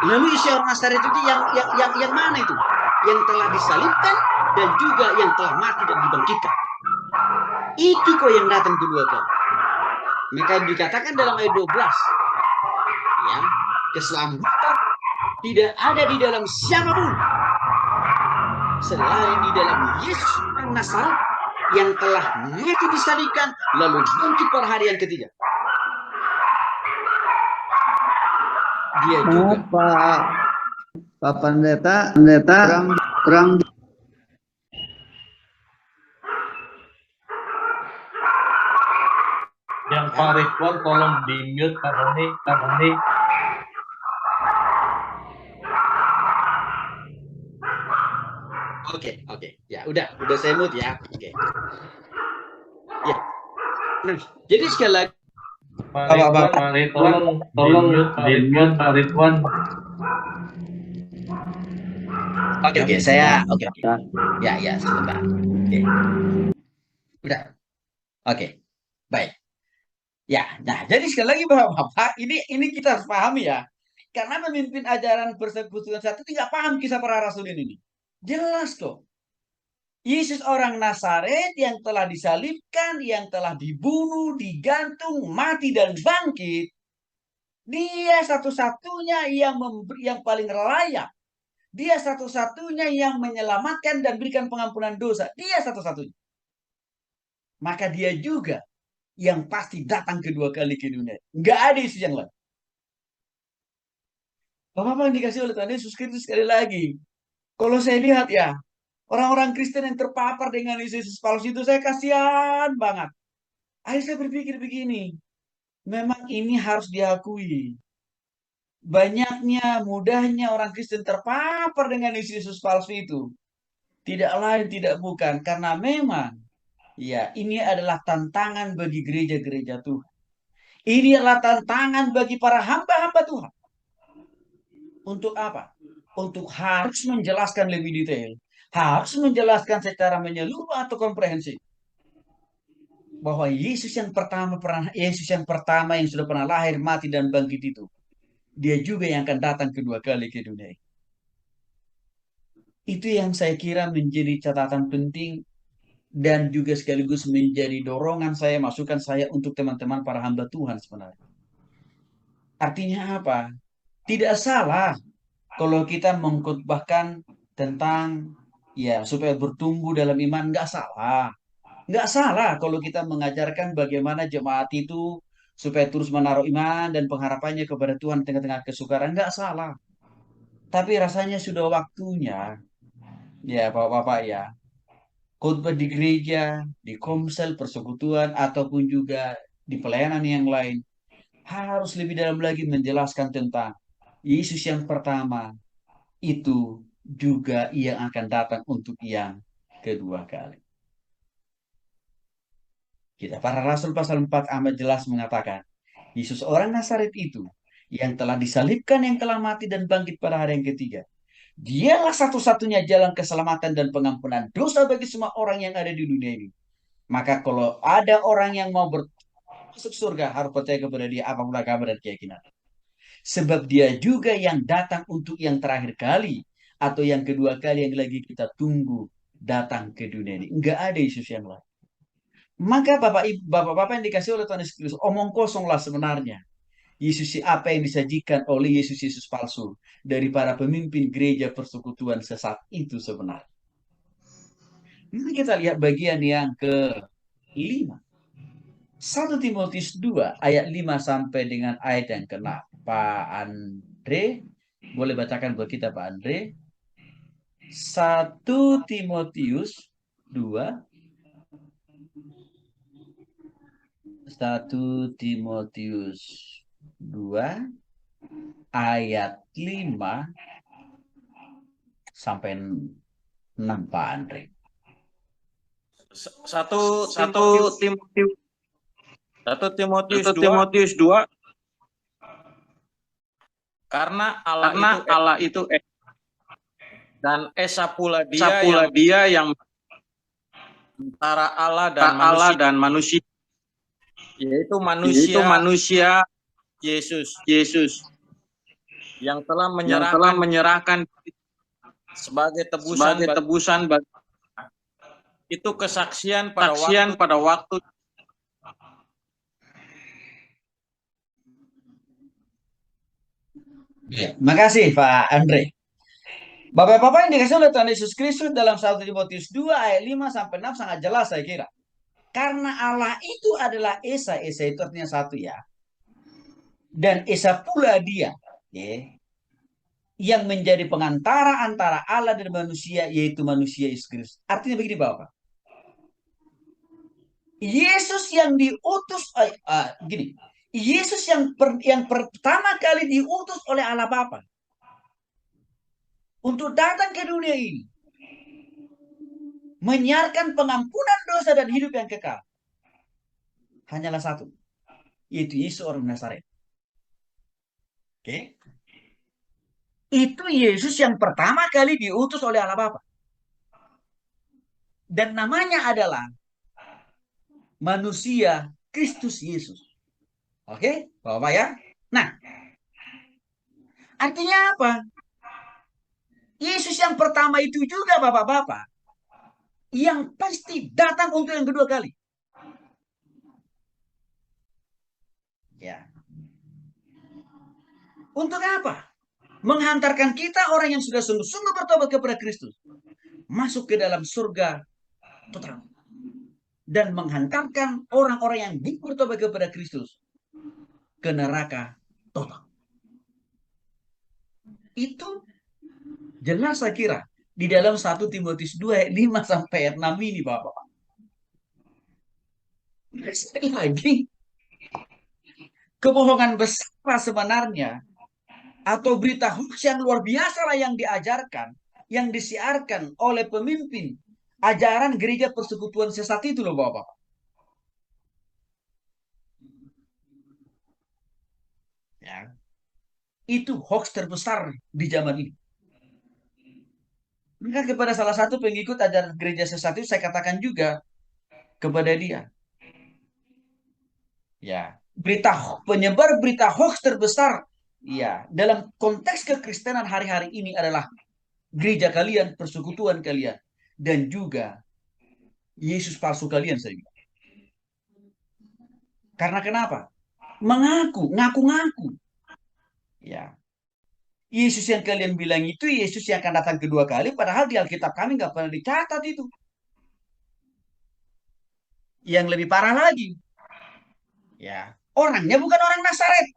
Lalu Yesus orang Nazaret itu yang mana itu? Yang telah disalibkan dan juga yang telah mati dan dibangkitkan. Itu kok yang datang kedua kali. Maka dikatakan dalam ayat 12, ya, keselamatan tidak ada di dalam siapapun selain di dalam Yesus orang Nazaret yang telah mati disalibkan lalu bangkit pada hari yang ketiga. Dia juga Pak Pendeta kurang Yang Pak Ridwan tolong di mute Pak Doni. Oke. Ya, udah saya mute ya. Oke. Ya. Nah, jadi sekali lagi Pak Ridwan tolong di mute Pak Ridwan. Oke, saya oke. Ya, sebentar. Oke. Udah. Oke. Baik. Ya, nah jadi sekali lagi Bapak-bapak, ini kita harus pahami ya. Karena pemimpin ajaran persekutuan satu tidak paham kisah para rasul ini. Jelas kok. Yesus orang Nazaret yang telah disalibkan, yang telah dibunuh, digantung, mati dan bangkit. Dia satu-satunya yang paling layak. Dia satu-satunya yang menyelamatkan dan berikan pengampunan dosa. Dia satu-satunya. Maka dia juga yang pasti datang kedua kali ke dunia. Nggak ada Yesus yang lain. Bapak-bapak yang dikasih oleh Tuhan Yesus Kristus sekali lagi. Kalau saya lihat ya, orang-orang Kristen yang terpapar dengan Yesus palsu itu, saya kasihan banget. Akhirnya saya berpikir begini, memang ini harus diakui. Banyaknya, mudahnya orang Kristen terpapar dengan Yesus palsu itu. Tidak lain, tidak bukan. Karena memang, ya, ini adalah tantangan bagi gereja-gereja Tuhan. Ini adalah tantangan bagi para hamba-hamba Tuhan. Untuk apa? Untuk harus menjelaskan lebih detail. Harus menjelaskan secara menyeluruh atau komprehensif. Bahwa Yesus yang pertama yang sudah pernah lahir, mati, dan bangkit itu. Dia juga yang akan datang kedua kali ke dunia. Itu yang saya kira menjadi catatan penting dan juga sekaligus menjadi dorongan saya, masukan saya untuk teman-teman para hamba Tuhan sebenarnya. Artinya apa? Tidak salah kalau kita mengkhotbahkan tentang ya supaya bertumbuh dalam iman, nggak salah. Nggak salah kalau kita mengajarkan bagaimana jemaat itu supaya terus menaruh iman dan pengharapannya kepada Tuhan tengah-tengah kesukaran, nggak salah. Tapi rasanya sudah waktunya, ya Bapak-Bapak ya, khotbah di gereja, di komsel, persekutuan, ataupun juga di pelayanan yang lain, harus lebih dalam lagi menjelaskan tentang Yesus yang pertama, itu juga yang akan datang untuk yang kedua kali. Kita para Rasul pasal 4 amat jelas mengatakan, Yesus orang Nazaret itu yang telah disalibkan, yang telah mati dan bangkit pada hari yang ketiga. Dialah satu-satunya jalan keselamatan dan pengampunan dosa bagi semua orang yang ada di dunia ini. Maka kalau ada orang yang mau masuk surga, harus percaya kepada dia apapun agama dan keyakinan. Sebab dia juga yang datang untuk yang terakhir kali atau yang kedua kali yang lagi kita tunggu datang ke dunia ini. Enggak ada Yesus yang lain. Maka bapak-bapak yang dikasih oleh Tuhan Yesus Kristus, omong kosonglah sebenarnya. Yesus apa yang disajikan oleh Yesus palsu dari para pemimpin gereja persekutuan sesat itu sebenarnya. Ini kita lihat bagian yang ke-5. 1 Timotius 2 ayat 5 sampai dengan ayat yang ke-6. Pak Andre, boleh bacakan buat kita Pak Andre. 1 Timotius 2 1 Timotius 2 ayat 5 sampai 6 Pak Andre. Satu Timotius 2. Karena Allah itu dan Esa pula dia yang antara Allah dan manusia, yaitu manusia Yesus yang telah menyerahkan sebagai tebusan bagi itu kesaksian pada waktu. Ya, makasih Pak Andre. Bapak-bapak yang dikasih oleh Tuhan Yesus Kristus dalam 1 Timotius 2 ayat 5 sampai 6 sangat jelas saya kira. Karena Allah itu adalah Esa itu artinya satu ya. Dan Esa pula dia, ya, yang menjadi pengantara antara Allah dan manusia, yaitu manusia Yesus Kristus. Artinya begini Bapak. Yesus yang diutus, gini, Yesus yang pertama kali diutus oleh Allah Bapa untuk datang ke dunia ini, menyiarkan pengampunan dosa dan hidup yang kekal. Hanyalah satu, yaitu Yesus orang Nazaret. Oke? Itu Yesus yang pertama kali diutus oleh Allah Bapa. Dan namanya adalah manusia Kristus Yesus. Oke, Bapak ya? Nah, artinya apa? Yesus yang pertama itu juga Bapak-bapak yang pasti datang untuk yang kedua kali. Ya. Untuk apa? Menghantarkan kita orang yang sudah sungguh-sungguh bertobat kepada Kristus masuk ke dalam surga total. Dan menghantarkan orang-orang yang bertobat kepada Kristus ke neraka total. Itu jelas saya kira di dalam 1 Timotius 2 ayat 5 sampai ayat 6 ini Bapak. Sekali lagi, kebohongan besar sebenarnya atau berita hoax yang luar biasa lah yang diajarkan, yang disiarkan oleh pemimpin ajaran gereja persekutuan sesat itu loh Bapak. Ya. Itu hoax terbesar di zaman ini. Maka kepada salah satu pengikut ajaran gereja sesat itu saya katakan juga kepada dia. Ya, penyebar berita hoax terbesar ya dalam konteks kekristenan hari-hari ini adalah gereja kalian, persekutuan kalian, dan juga Yesus palsu kalian saya bilang. Karena kenapa? Ngaku-ngaku. Ya. Yesus yang kalian bilang itu Yesus yang akan datang kedua kali, padahal di Alkitab kami nggak pernah dicatat itu. Yang lebih parah lagi, ya orangnya bukan orang Nazaret.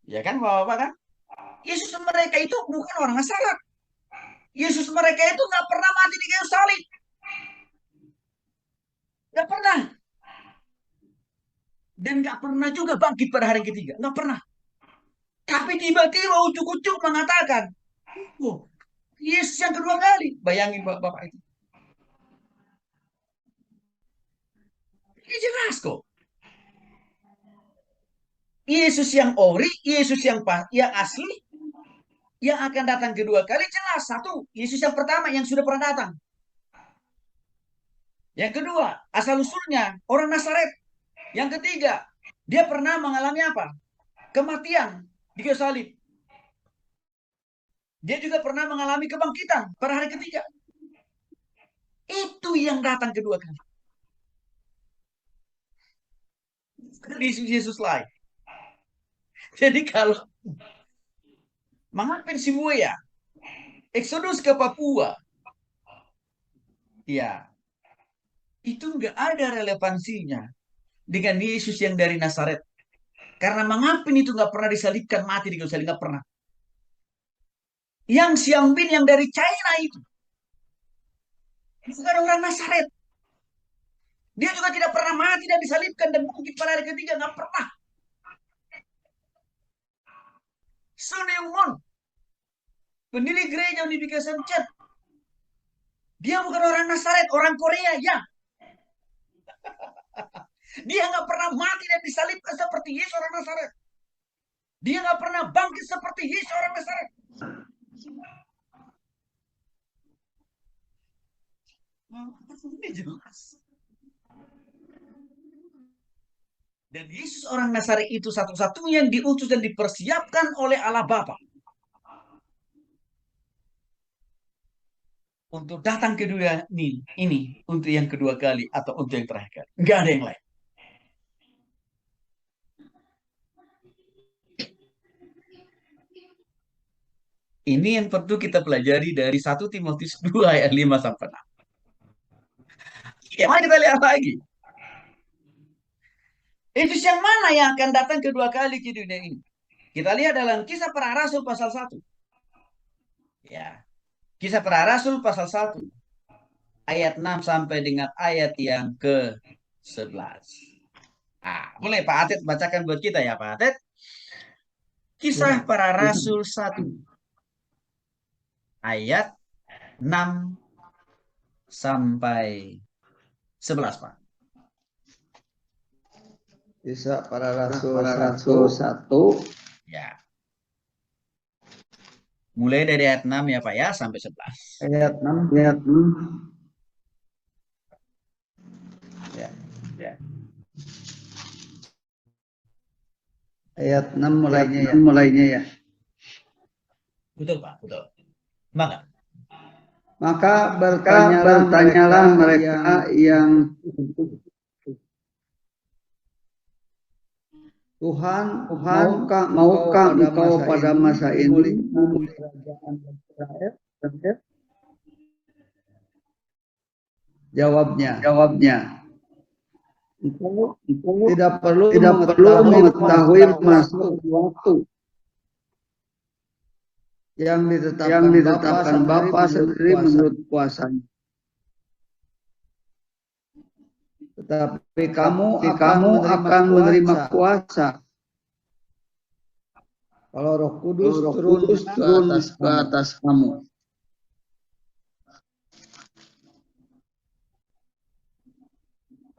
Ya kan Bapak kan? Yesus mereka itu bukan orang Nazaret. Yesus mereka itu nggak pernah mati di kayu salib. Nggak pernah. Dan nggak pernah juga bangkit pada hari ketiga. Nggak pernah. Tapi tiba-tiba ujuk-ujuk mengatakan, oh, Yesus yang kedua kali. Bayangin Bapak itu. Ini jelas kok. Yesus yang ori, Yesus yang asli, yang akan datang kedua kali jelas. Satu, Yesus yang pertama yang sudah pernah datang. Yang kedua, asal-usulnya orang Nazaret. Yang ketiga, dia pernah mengalami apa? Kematian di kayu salib. Dia juga pernah mengalami kebangkitan pada hari ketiga. Itu yang datang kedua kali. Yesus lain. Jadi kalau mengapin si Buaya, Exodus ke Papua, ya, itu nggak ada relevansinya dengan Yesus yang dari Nazaret. Karena mengapin itu nggak pernah disalibkan mati di kayu salib, nggak pernah. Yang Xiang Bin yang dari China itu bukan orang Nazaret. Dia juga tidak pernah mati dan disalibkan dan bangkit pada hari ketiga, nggak pernah. Sun Yung Mon, pendiri gereja Unification Church, dia bukan orang Nazaret, orang Korea, ya. Dia nggak pernah mati dan disalibkan seperti Yesus orang Nazaret. Dia nggak pernah bangkit seperti Yesus orang Nazaret. Ini jelas. Dan Yesus orang Nazaret itu satu-satunya yang diutus dan dipersiapkan oleh Allah Bapa untuk datang kedua ini untuk yang kedua kali atau untuk yang terakhir kali. Nggak ada yang lain. Ini yang perlu kita pelajari dari 1 Timotius 2 ayat 5 sampai 6. Ya, mari kita lihat lagi. Yesus yang mana yang akan datang kedua kali ke dunia ini? Kita lihat dalam Kisah Para Rasul pasal 1. Ya. Kisah Para Rasul pasal 1 ayat 6 sampai dengan ayat yang ke-11. Boleh Pak Atet bacakan buat kita ya Pak Atet. Kisah Para Rasul 1 ayat 6 sampai 11 Pak. Kisah Para Rasul 1. Ya. Mulai dari ayat 6 ya Pak ya sampai 11. Ayat 6. Ayat 6. Ya. Ya. Ayat 6 mulainya ya. Betul Pak, betul. Maka bertanyalah mereka yang Tuhan, maukah engkau pada masa ini memulihkan kerajaan Israel? Jawabnya, engkau tidak perlu mengetahui masa waktu yang ditetapkan Bapa sendiri menurut kuasanya. Tetapi kamu akan menerima kuasa kalau Roh Kudus turun ke atas kamu.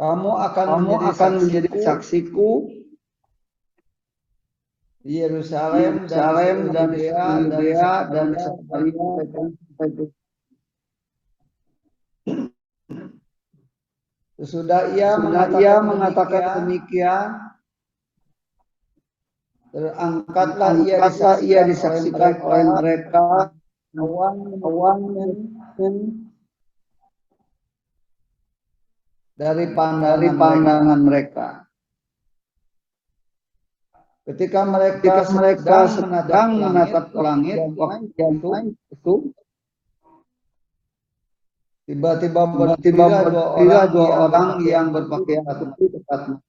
Kamu akan menjadi saksiku di Yerusalem dan Yudea dan Samaria. Sesudah ia mengatakan demikian, terangkatlah ia disaksikan oleh mereka awan dari pandangan mereka. Ketika mereka sedang menatap ke langit, waktu itu tiba-tiba berdirilah dua orang yang berpakaian putih dekatnya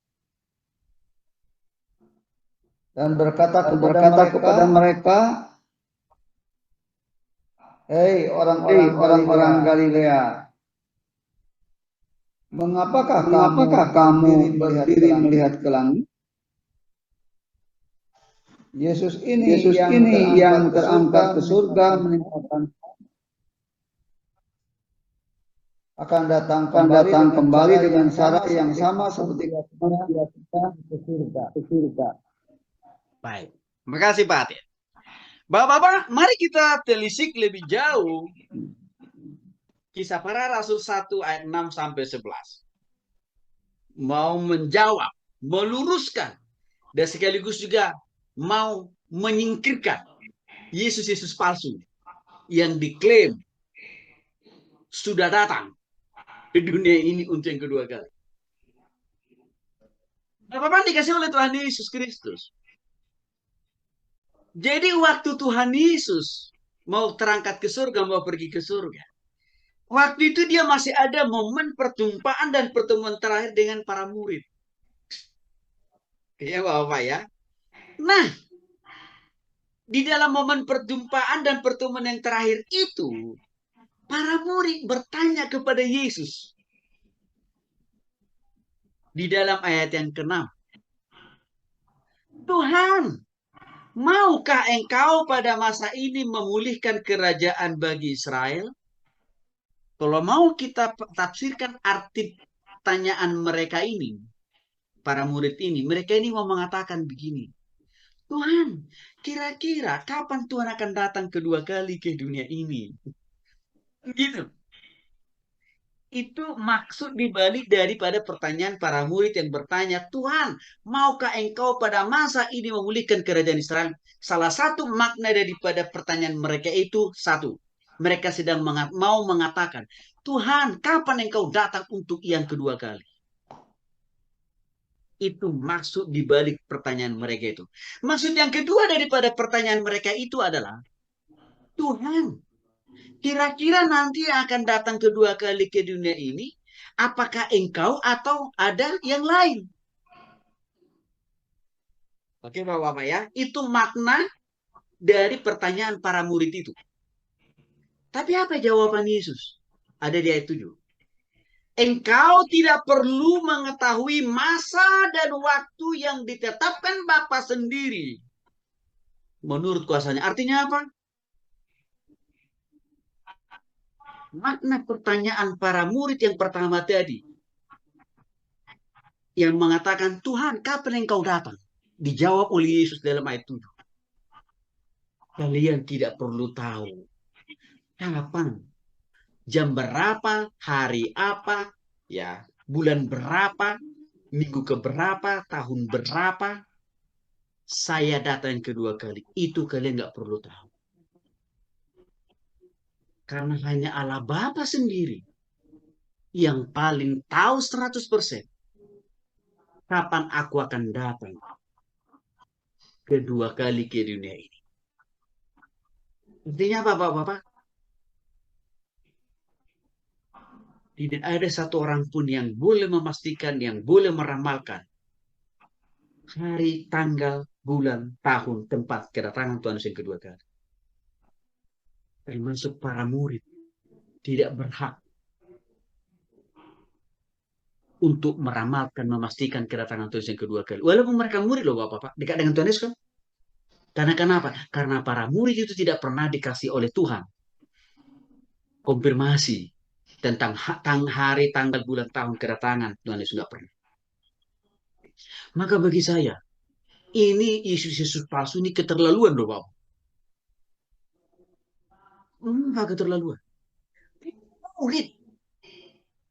dan berkata kepada mereka, "Hei orang-orang Galilea, mengapakah kamu berdiri melihat ke langit? Yesus ini yang terangkat ke surga meninggalkan akan datang kembali dengan cara yang sama seperti dia ke surga." Baik, terima kasih Pak Atit. Bapak-bapak, mari kita telisik lebih jauh Kisah Para Rasul 1 ayat 6 sampai 11. Mau menjawab, meluruskan, dan sekaligus juga mau menyingkirkan Yesus-Yesus palsu yang diklaim sudah datang di dunia ini untuk yang kedua kali. Bapak-bapak dikasih oleh Tuhan Yesus Kristus. Jadi waktu Tuhan Yesus mau terangkat ke surga, mau pergi ke surga, waktu itu dia masih ada momen perjumpaan dan pertemuan terakhir dengan para murid. Ya Bapak ya. Nah, di dalam momen perjumpaan dan pertemuan yang terakhir itu, para murid bertanya kepada Yesus. Di dalam ayat yang ke-6. Tuhan, maukah engkau pada masa ini memulihkan kerajaan bagi Israel? Kalau mau kita tafsirkan arti pertanyaan mereka ini, para murid ini, mereka ini mau mengatakan begini. Tuhan, kira-kira kapan Tuhan akan datang kedua kali ke dunia ini? Gitu. Itu maksud dibalik daripada pertanyaan para murid yang bertanya, Tuhan, maukah engkau pada masa ini memulihkan kerajaan Israel? Salah satu makna daripada pertanyaan mereka itu satu. Mereka sedang mau mengatakan, Tuhan, kapan engkau datang untuk yang kedua kali? Itu maksud dibalik pertanyaan mereka itu. Maksud yang kedua daripada pertanyaan mereka itu adalah, Tuhan, kira-kira nanti akan datang kedua kali ke dunia ini, apakah engkau atau ada yang lain? Oke Bapak-Bapak ya, itu makna dari pertanyaan para murid itu. Tapi apa jawaban Yesus? Ada di ayat 7. Engkau tidak perlu mengetahui masa dan waktu yang ditetapkan Bapa sendiri menurut kuasanya. Artinya apa? Makna pertanyaan para murid yang pertama tadi, yang mengatakan, Tuhan, kapan engkau datang? Dijawab oleh Yesus dalam ayat 7. Kalian tidak perlu tahu kapan, jam berapa, hari apa, ya, bulan berapa, minggu keberapa, tahun berapa, saya datang kedua kali. Itu kalian nggak perlu tahu. Karena hanya Allah Bapa sendiri yang paling tahu 100% kapan aku akan datang kedua kali ke dunia ini. Intinya apa, Bapak-Bapak? Tidak ada satu orang pun yang boleh memastikan, yang boleh meramalkan hari, tanggal, bulan, tahun, tempat kedatangan Tuhan Yesus yang kedua kali. Termasuk para murid tidak berhak untuk meramalkan, memastikan kedatangan Tuhan Yesus yang kedua kali. Walaupun mereka murid loh Bapak-Bapak, dekat dengan Tuhan Yesus kan? Karena kenapa? Karena para murid itu tidak pernah dikasih oleh Tuhan konfirmasi tentang hari, tanggal, bulan, tahun kedatangan Tuhan Yesus, tidak pernah. Maka bagi saya, ini Yesus palsu ini keterlaluan loh Bapak. Apa keterlaluan? Murid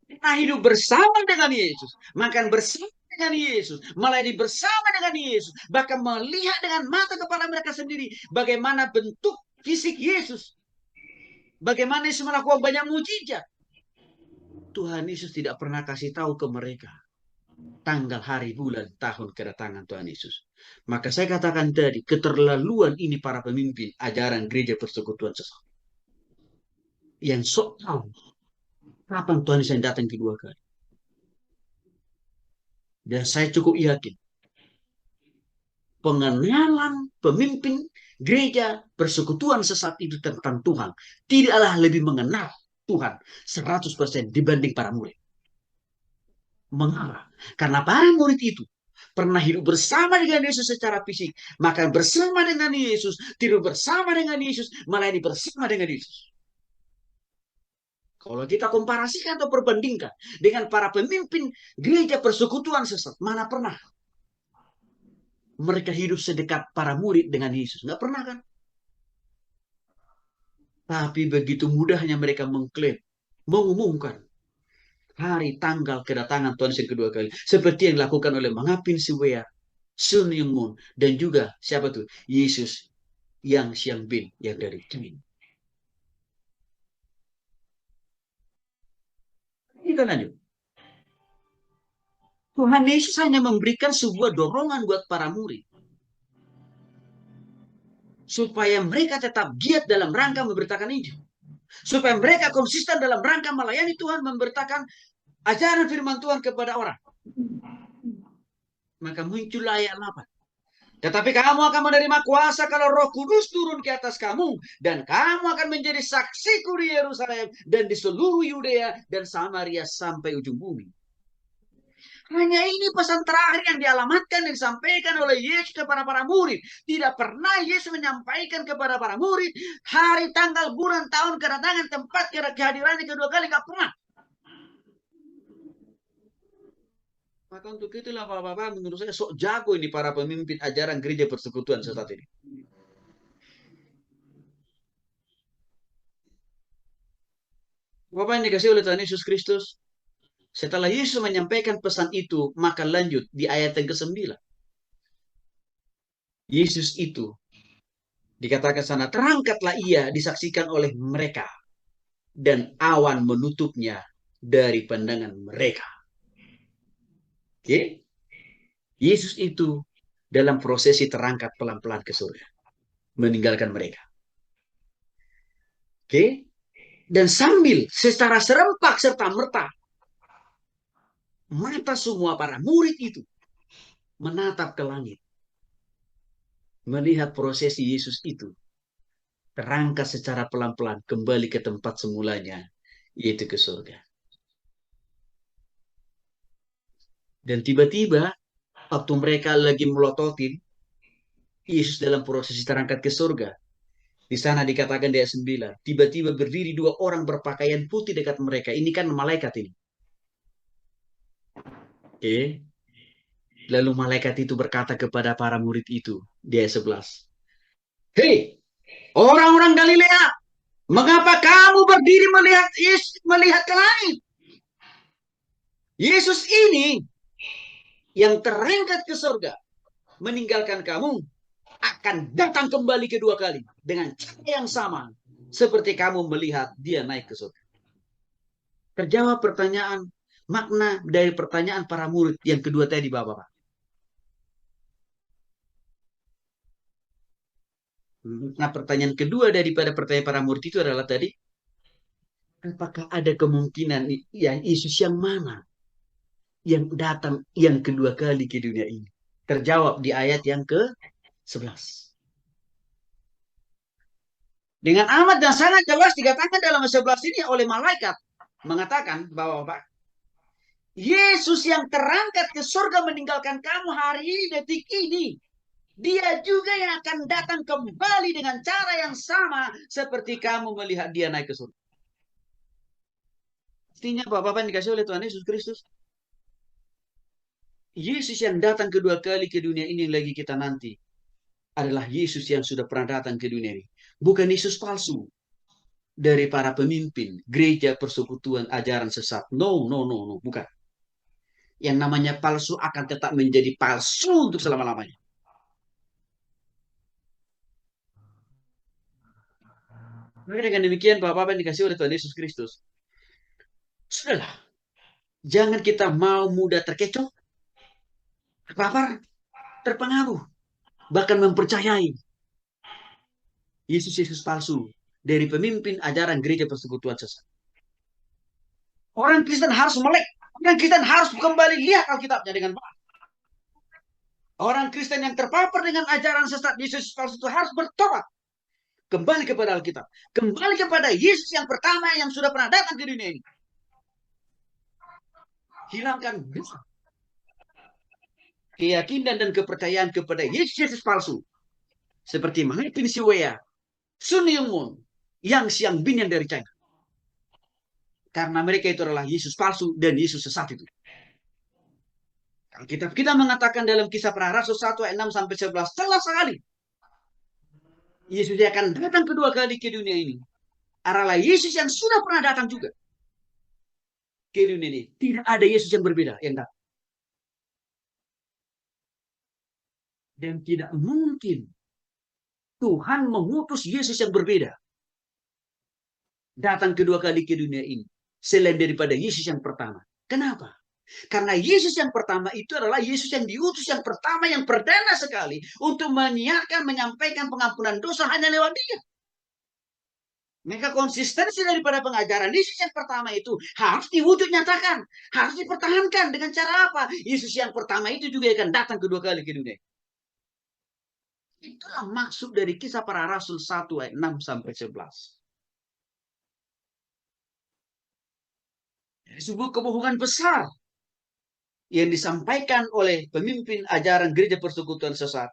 kita hidup bersama dengan Yesus, makan bersama dengan Yesus, melayani bersama dengan Yesus, bahkan melihat dengan mata kepala mereka sendiri bagaimana bentuk fisik Yesus, bagaimana Yesus melakukan banyak mujizat. Tuhan Yesus tidak pernah kasih tahu ke mereka tanggal, hari, bulan, tahun kedatangan Tuhan Yesus. Maka saya katakan tadi, keterlaluan ini para pemimpin ajaran gereja persekutuan sesat yang sok tahu kapan Tuhan Yesus datang kedua kali. Dan saya cukup yakin pengenalan pemimpin gereja persekutuan sesat itu tentang Tuhan tidaklah lebih mengenal Tuhan 100% dibanding para murid. Mengapa? Karena para murid itu pernah hidup bersama dengan Yesus secara fisik, makan bersama dengan Yesus, tidur bersama dengan Yesus, melayani bersama dengan Yesus. Kalau kita komparasikan atau perbandingkan dengan para pemimpin gereja persekutuan sesat, mana pernah mereka hidup sedekat para murid dengan Yesus? Nggak pernah kan? Tapi begitu mudahnya mereka mengklaim, mengumumkan hari tanggal kedatangan Tuhan yang kedua kali. Seperti yang dilakukan oleh Mangapin Siwea, Sun Yung Moon, dan juga siapa tuh? Yesus yang Xiang Bin, yang dari China. Kita lanjut. Tuhan Yesus hanya memberikan sebuah dorongan buat para murid. Supaya mereka tetap giat dalam rangka memberitakan Injil. Supaya mereka konsisten dalam rangka melayani Tuhan, memberitakan ajaran firman Tuhan kepada orang. Maka muncul ayat 8. Tetapi kamu akan menerima kuasa kalau Roh Kudus turun ke atas kamu, dan kamu akan menjadi saksiku di Yerusalem dan di seluruh Yudea dan Samaria sampai ujung bumi. Hanya ini pesan terakhir yang dialamatkan dan disampaikan oleh Yesus kepada para murid. Tidak pernah Yesus menyampaikan kepada para murid hari, tanggal, bulan, tahun, kedatangan, tempat kehadirannya kedua kali. Gak pernah. Maka untuk itulah Bapak-Bapak, menurut saya sok jago ini para pemimpin ajaran gereja persekutuan saat ini. Bapak yang dikasih oleh Tuhan Yesus Kristus, setelah Yesus menyampaikan pesan itu, maka lanjut di ayat yang ke-9. Yesus itu dikatakan sana, terangkatlah ia disaksikan oleh mereka, dan awan menutupnya dari pandangan mereka. Oke? Yesus itu dalam prosesi terangkat pelan-pelan ke surga, meninggalkan mereka. Oke? Dan sambil secara serempak serta merta, mata semua para murid itu menatap ke langit, melihat prosesi Yesus itu terangkat secara pelan-pelan kembali ke tempat semulanya, yaitu ke surga. Dan tiba-tiba waktu mereka lagi melototin Yesus dalam prosesi terangkat ke surga, di sana dikatakan di ayat 9, tiba-tiba berdiri 2 orang berpakaian putih dekat mereka. Ini kan malaikat ini. Oke. Lalu malaikat itu berkata kepada para murid itu di ayat 11. Hei, orang-orang Galilea, mengapa kamu berdiri melihat ke langit? Yesus ini yang terangkat ke surga, meninggalkan kamu, akan datang kembali kedua kali dengan cara yang sama seperti kamu melihat dia naik ke surga. Terjawab pertanyaan, makna dari pertanyaan para murid yang kedua tadi, Bapak-Bapak. Nah, pertanyaan kedua daripada pertanyaan para murid itu adalah tadi, apakah ada kemungkinan yang Yesus yang mana yang datang yang kedua kali ke dunia ini? Terjawab di ayat yang ke-11. Dengan amat dan sangat jelas dikatakan dalam 11 ini oleh malaikat, mengatakan bahwa Bapak, Yesus yang terangkat ke surga meninggalkan kamu hari ini, detik ini, dia juga yang akan datang kembali dengan cara yang sama seperti kamu melihat dia naik ke surga. Artinya Bapak-Bapak yang dikasih oleh Tuhan Yesus Kristus, Yesus yang datang kedua kali ke dunia ini yang lagi kita nanti adalah Yesus yang sudah pernah datang ke dunia ini. Bukan Yesus palsu dari para pemimpin gereja persekutuan ajaran sesat. No, bukan. Yang namanya palsu akan tetap menjadi palsu untuk selama-lamanya. Maka dengan demikian Bapak-Bapak yang dikasih oleh Tuhan Yesus Kristus, sudahlah, jangan kita mau mudah terkecoh, terpapar, terpengaruh, bahkan mempercayai Yesus palsu dari pemimpin ajaran gereja persekutuan sesat. Orang Kristen harus melek. Orang Kristen harus kembali lihat Alkitabnya dengan baik. Orang Kristen yang terpapar dengan ajaran sesat Yesus palsu itu harus bertobat. Kembali kepada Alkitab. Kembali kepada Yesus yang pertama yang sudah pernah datang ke dunia ini. Hilangkan keyakinan dan kepercayaan kepada Yesus palsu. Seperti Mangapin Siwea, Sun Yung Moon, yang Xiang Bin yang dari China. Karena mereka itu adalah Yesus palsu dan Yesus sesat itu. Alkitab kita mengatakan dalam Kisah Para Rasul 1 ayat 6 sampai 11, jelas sekali Yesus akan datang kedua kali ke dunia ini adalah Yesus yang sudah pernah datang juga ke dunia ini. Tidak ada Yesus yang berbeda yang datang. Dan tidak mungkin Tuhan mengutus Yesus yang berbeda datang kedua kali ke dunia ini selain daripada Yesus yang pertama. Kenapa? Karena Yesus yang pertama itu adalah Yesus yang diutus yang pertama, yang perdana sekali untuk menyiarkan, menyampaikan pengampunan dosa hanya lewat Dia. Maka konsistensi daripada pengajaran Yesus yang pertama itu harus diwujud nyatakan, harus dipertahankan dengan cara apa? Yesus yang pertama itu juga akan datang kedua kali ke dunia. Itulah maksud dari Kisah Para Rasul 1 ayat 6 sampai 11. Sebuah kebohongan besar yang disampaikan oleh pemimpin ajaran gereja persekutuan sesat,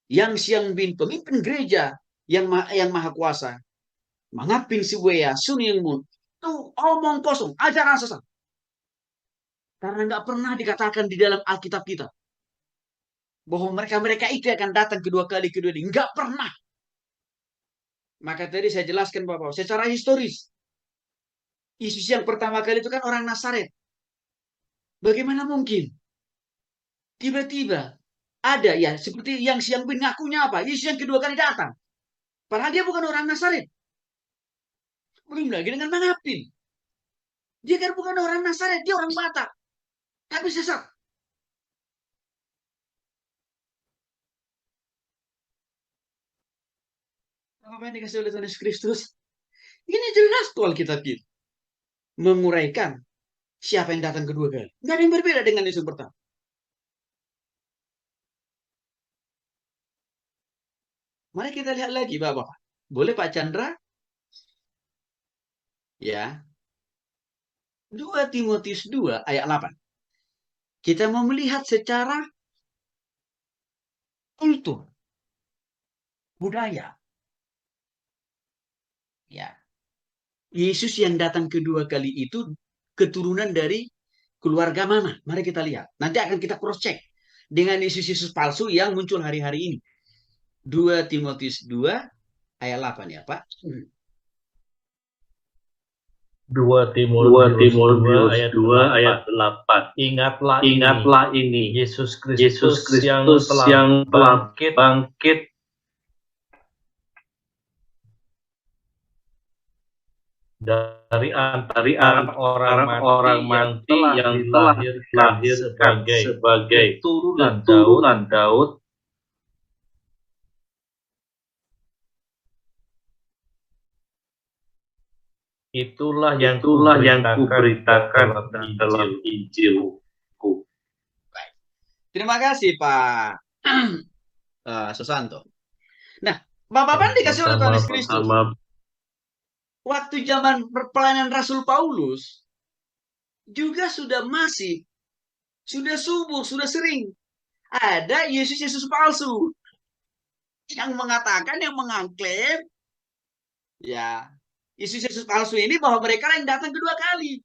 yang Xiang Bin, pemimpin gereja yang maha kuasa, mengapin si Wea, Sun Yung Moon, itu omong kosong, ajaran sesat. Karena nggak pernah dikatakan di dalam Alkitab kita bahwa mereka itu akan datang kedua kali kedua ini. Nggak pernah. Maka tadi saya jelaskan Bapak, secara historis, Yesus yang pertama kali itu kan orang Nazaret. Bagaimana mungkin? Tiba-tiba ada ya, seperti yang Xiang Bin ngakunya apa? Yesus yang kedua kali datang. Padahal dia bukan orang Nazaret. Belum lagi dengan mengapin. Dia kan bukan orang Nazaret, dia orang Batak. Tapi sesat. Apa yang dikasih oleh Tuhan Yesus Kristus? Ini jelas tuh Alkitab kita menguraikan siapa yang datang kedua kali. Nggak ada yang berbeda dengan Yesus pertama. Mari kita lihat lagi, Bapak. Boleh Pak Chandra? Ya. 2 Timotius 2 ayat 8. Kita mau melihat secara kultur, budaya. Ya. Yesus yang datang kedua kali itu keturunan dari keluarga mana? Mari kita lihat. Nanti akan kita cross check dengan Yesus palsu yang muncul hari-hari ini. 2 Timotius 2 ayat 8 ya, Pak. 2 Timotius 2 ayat 8. Ingatlah ini. Yesus Kristus yang telah bangkit dari antara orang mati yang telah dilahirkan sebagai keturunan Daud, itulah yang kuberitakan dalam Injilku. Terima kasih Pak Susanto. Nah, Bapak-Bapak dikasih oleh Tuhan Yesus Kristus. Waktu zaman pelayanan Rasul Paulus juga sudah subur, sudah sering ada Yesus palsu yang mengatakan, yang mengklaim ya Yesus palsu ini bahwa mereka yang datang kedua kali.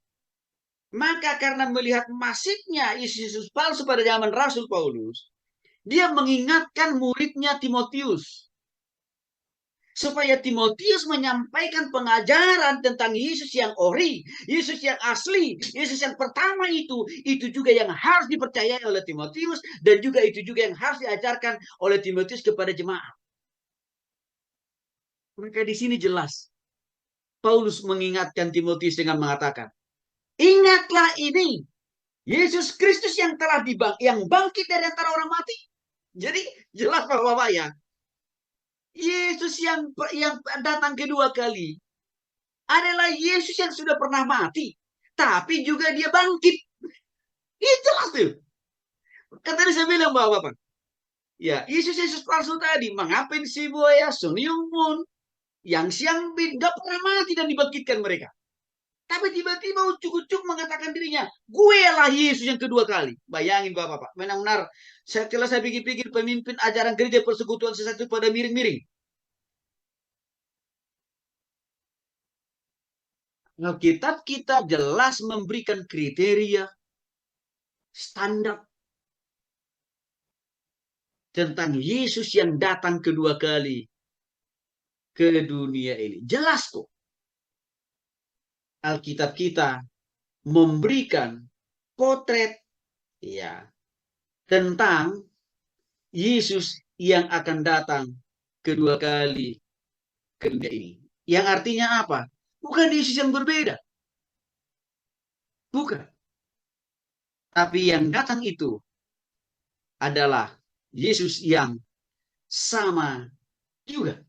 Maka karena melihat masifnya Yesus palsu pada zaman Rasul Paulus, dia mengingatkan muridnya Timotius supaya Timotius menyampaikan pengajaran tentang Yesus yang ori, Yesus yang asli, Yesus yang pertama itu juga yang harus dipercayai oleh Timotius, dan juga itu juga yang harus diajarkan oleh Timotius kepada jemaat. Maka di sini jelas Paulus mengingatkan Timotius dengan mengatakan, ingatlah ini, Yesus Kristus yang telah yang bangkit dari antara orang mati. Jadi jelas Bapak-Bapak ya, Yesus yang datang kedua kali adalah Yesus yang sudah pernah mati, tapi juga dia bangkit. Itu jelas tuh. Kan tadi saya bilang Bapak-Bapak, ya Yesus palsu tadi mengapin si buaya, Sun Yung Moon, yang Xiang Bin gak pernah mati dan dibangkitkan mereka. Tapi tiba-tiba ucuk-ucuk mengatakan dirinya, gue lah Yesus yang kedua kali. Bayangin Bapak-Bapak, benar-benar setelah saya pikir-pikir pemimpin ajaran gereja persekutuan sesat itu pada miring-miring. Alkitab kita jelas memberikan kriteria, standar tentang Yesus yang datang kedua kali ke dunia ini. Jelas kok. Alkitab kita memberikan potret ya tentang Yesus yang akan datang kedua kali ke dunia ini. Yang artinya apa? Bukan Yesus yang berbeda. Bukan. Tapi yang datang itu adalah Yesus yang sama juga.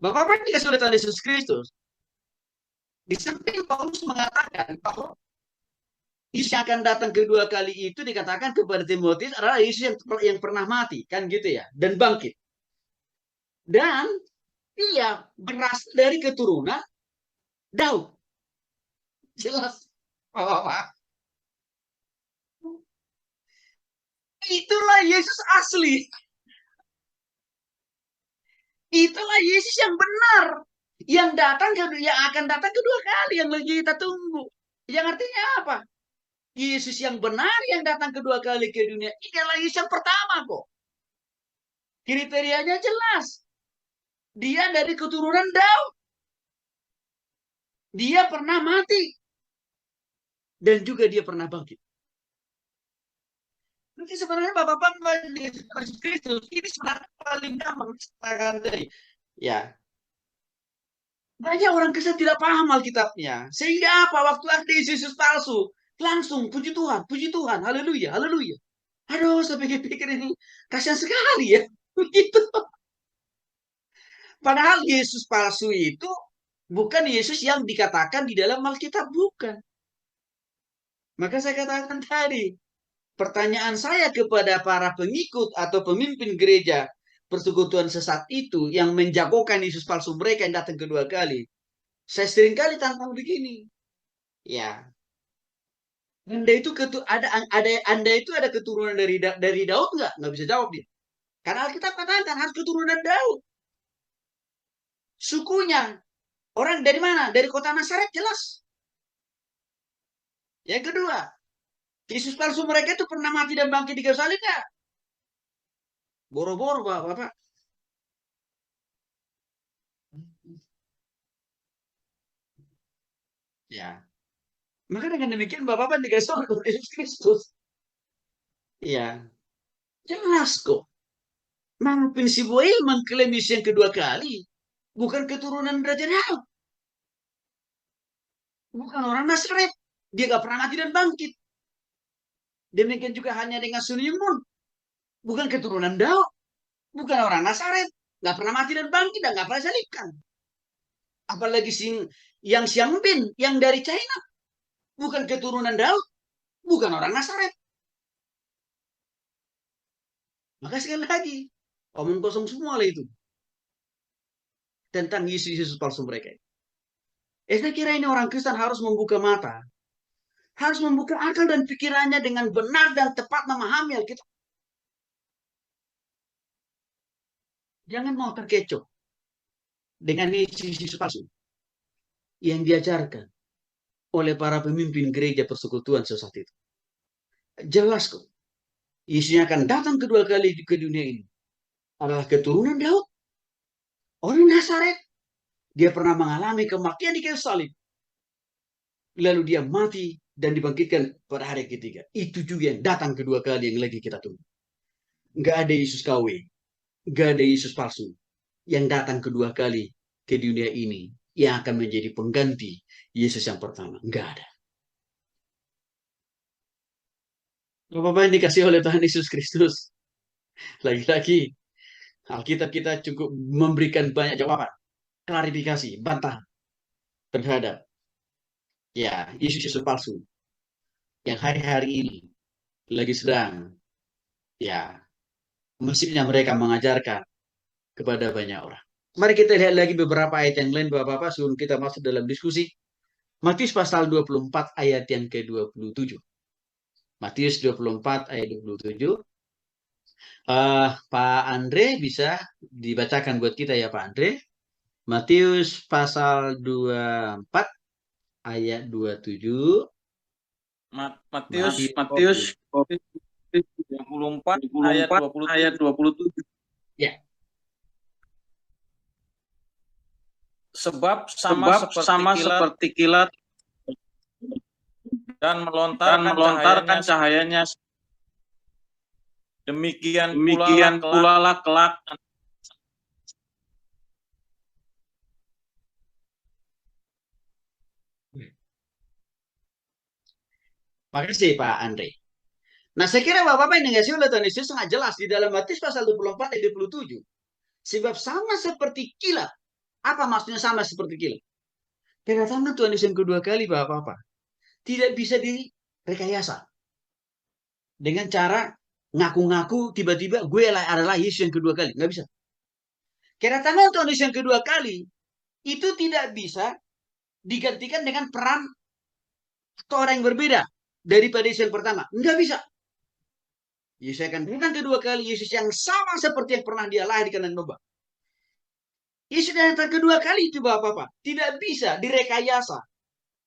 Bapak-bapak dikasih oleh Tuhan Yesus Kristus. Di samping Paulus mengatakan bahwa Yesus yang akan datang kedua kali itu dikatakan kepada Timotius adalah Yesus yang pernah mati, kan gitu ya, dan bangkit. Dan ia berasal dari keturunan Daud. Jelas. Itulah Yesus asli. Itulah Yesus yang benar. Yang akan datang kedua kali yang lagi kita tunggu. Yang artinya apa? Yesus yang benar yang datang kedua kali ke dunia. Ini adalah Yesus yang pertama kok. Kriterianya jelas. Dia dari keturunan Daud. Dia pernah mati. Dan juga dia pernah bangkit. Nanti sebenarnya Bapak-Bapak Yesus Kristus ini sebenarnya paling gampang katakan tadi. Ya. Banyak orang Kristen tidak paham Alkitabnya. Sehingga apa? Waktu ada Yesus palsu. Langsung puji Tuhan, haleluya, haleluya. Aduh, saya pikir-pikir ini kasihan sekali ya. Begitu. Padahal Yesus palsu itu bukan Yesus yang dikatakan di dalam Alkitab, bukan. Maka saya katakan tadi, pertanyaan saya kepada para pengikut atau pemimpin gereja persekutuan sesat itu yang menjagokan Yesus palsu mereka yang datang kedua kali. Saya seringkali tantang begini. Ya. Anda itu ada keturunan dari Daud nggak? Nggak bisa jawab dia. Karena Alkitab katakan harus keturunan Daud. Sukunya orang dari mana? Dari kota Nazaret jelas. Yang kedua, Yesus palsu mereka itu pernah mati dan bangkit di kayu salib nggak? Boro-boro Bapak. Ya. Maka dengan demikian Bapak dikasih oleh Yesus Kristus. Ya. Jelas kok. Mampin si Boil mengklaim Yesus yang kedua kali. Bukan keturunan Raja Daud. Bukan orang Nazaret. Dia gak pernah mati dan bangkit. Demikian juga hanya dengan Sulimun. Bukan keturunan Daud. Bukan orang Nazaret. Gak pernah mati dan bangkit dan gak pernah salibkan. Apalagi yang Xiang Bin, yang dari China. Bukan keturunan Daud. Bukan orang Nazaret. Maka sekali lagi, omong kosong semua lah itu. Tentang Yesus palsu mereka. Saya kira ini orang Kristen harus membuka mata. Harus membuka akal dan pikirannya dengan benar dan tepat memahami Alkitab. Jangan mau terkecoh dengan Yesus palsu yang diajarkan oleh para pemimpin gereja persekutuan sesat itu. Jelas kok. Yesus yang akan datang kedua kali ke dunia ini adalah keturunan Daud. Orang Nazaret. Dia pernah mengalami kematian di kayu salib. Lalu dia mati dan dibangkitkan pada hari ketiga. Itu juga yang datang kedua kali yang lagi kita tunggu. Nggak ada Yesus KW. Nggak ada Yesus palsu. Yang datang kedua kali ke dunia ini. Yang akan menjadi pengganti Yesus yang pertama. Nggak ada. Bapak-bapak yang dikasih oleh Tuhan Yesus Kristus. Lagi-lagi. Alkitab kita cukup memberikan banyak jawaban. Klarifikasi, bantahan terhadap Yesus palsu yang hari-hari ini lagi sedang musimnya mereka mengajarkan kepada banyak orang. Mari kita lihat lagi beberapa ayat yang lain Bapak-bapak sebelum kita masuk dalam diskusi. Matius pasal 24 ayat yang ke-27. Matius 24 ayat 27. Pak Andre bisa dibacakan buat kita ya Pak Andre. Matius pasal 24 ayat 27. Matius 24 ayat 27. Ya. Sebab sama seperti kilat dan melontarkan cahayanya, demikian pula lah kelak Makasih Pak Andre. Nah, saya kira Bapak-Bapak yang dikasih oleh Tuhan Yesus sangat jelas di dalam Matius pasal 24 ayat 27. Sebab sama seperti kilat. Apa maksudnya sama seperti kilat? Kedatangan Tuhan Yesus yang kedua kali, Bapak-Bapak, tidak bisa direkayasa. Dengan cara ngaku-ngaku tiba-tiba gue adalah Yesus yang kedua kali. Nggak bisa. Kedatangan Tuhan Yesus yang kedua kali itu tidak bisa digantikan dengan peran atau orang yang berbeda daripada Yesus yang pertama. Nggak bisa. Yesus akan datang kedua kali, Yesus yang sama seperti yang pernah dia lahir di kandang domba. Yesus datang kedua kali itu Bapak-Bapak. Tidak bisa direkayasa.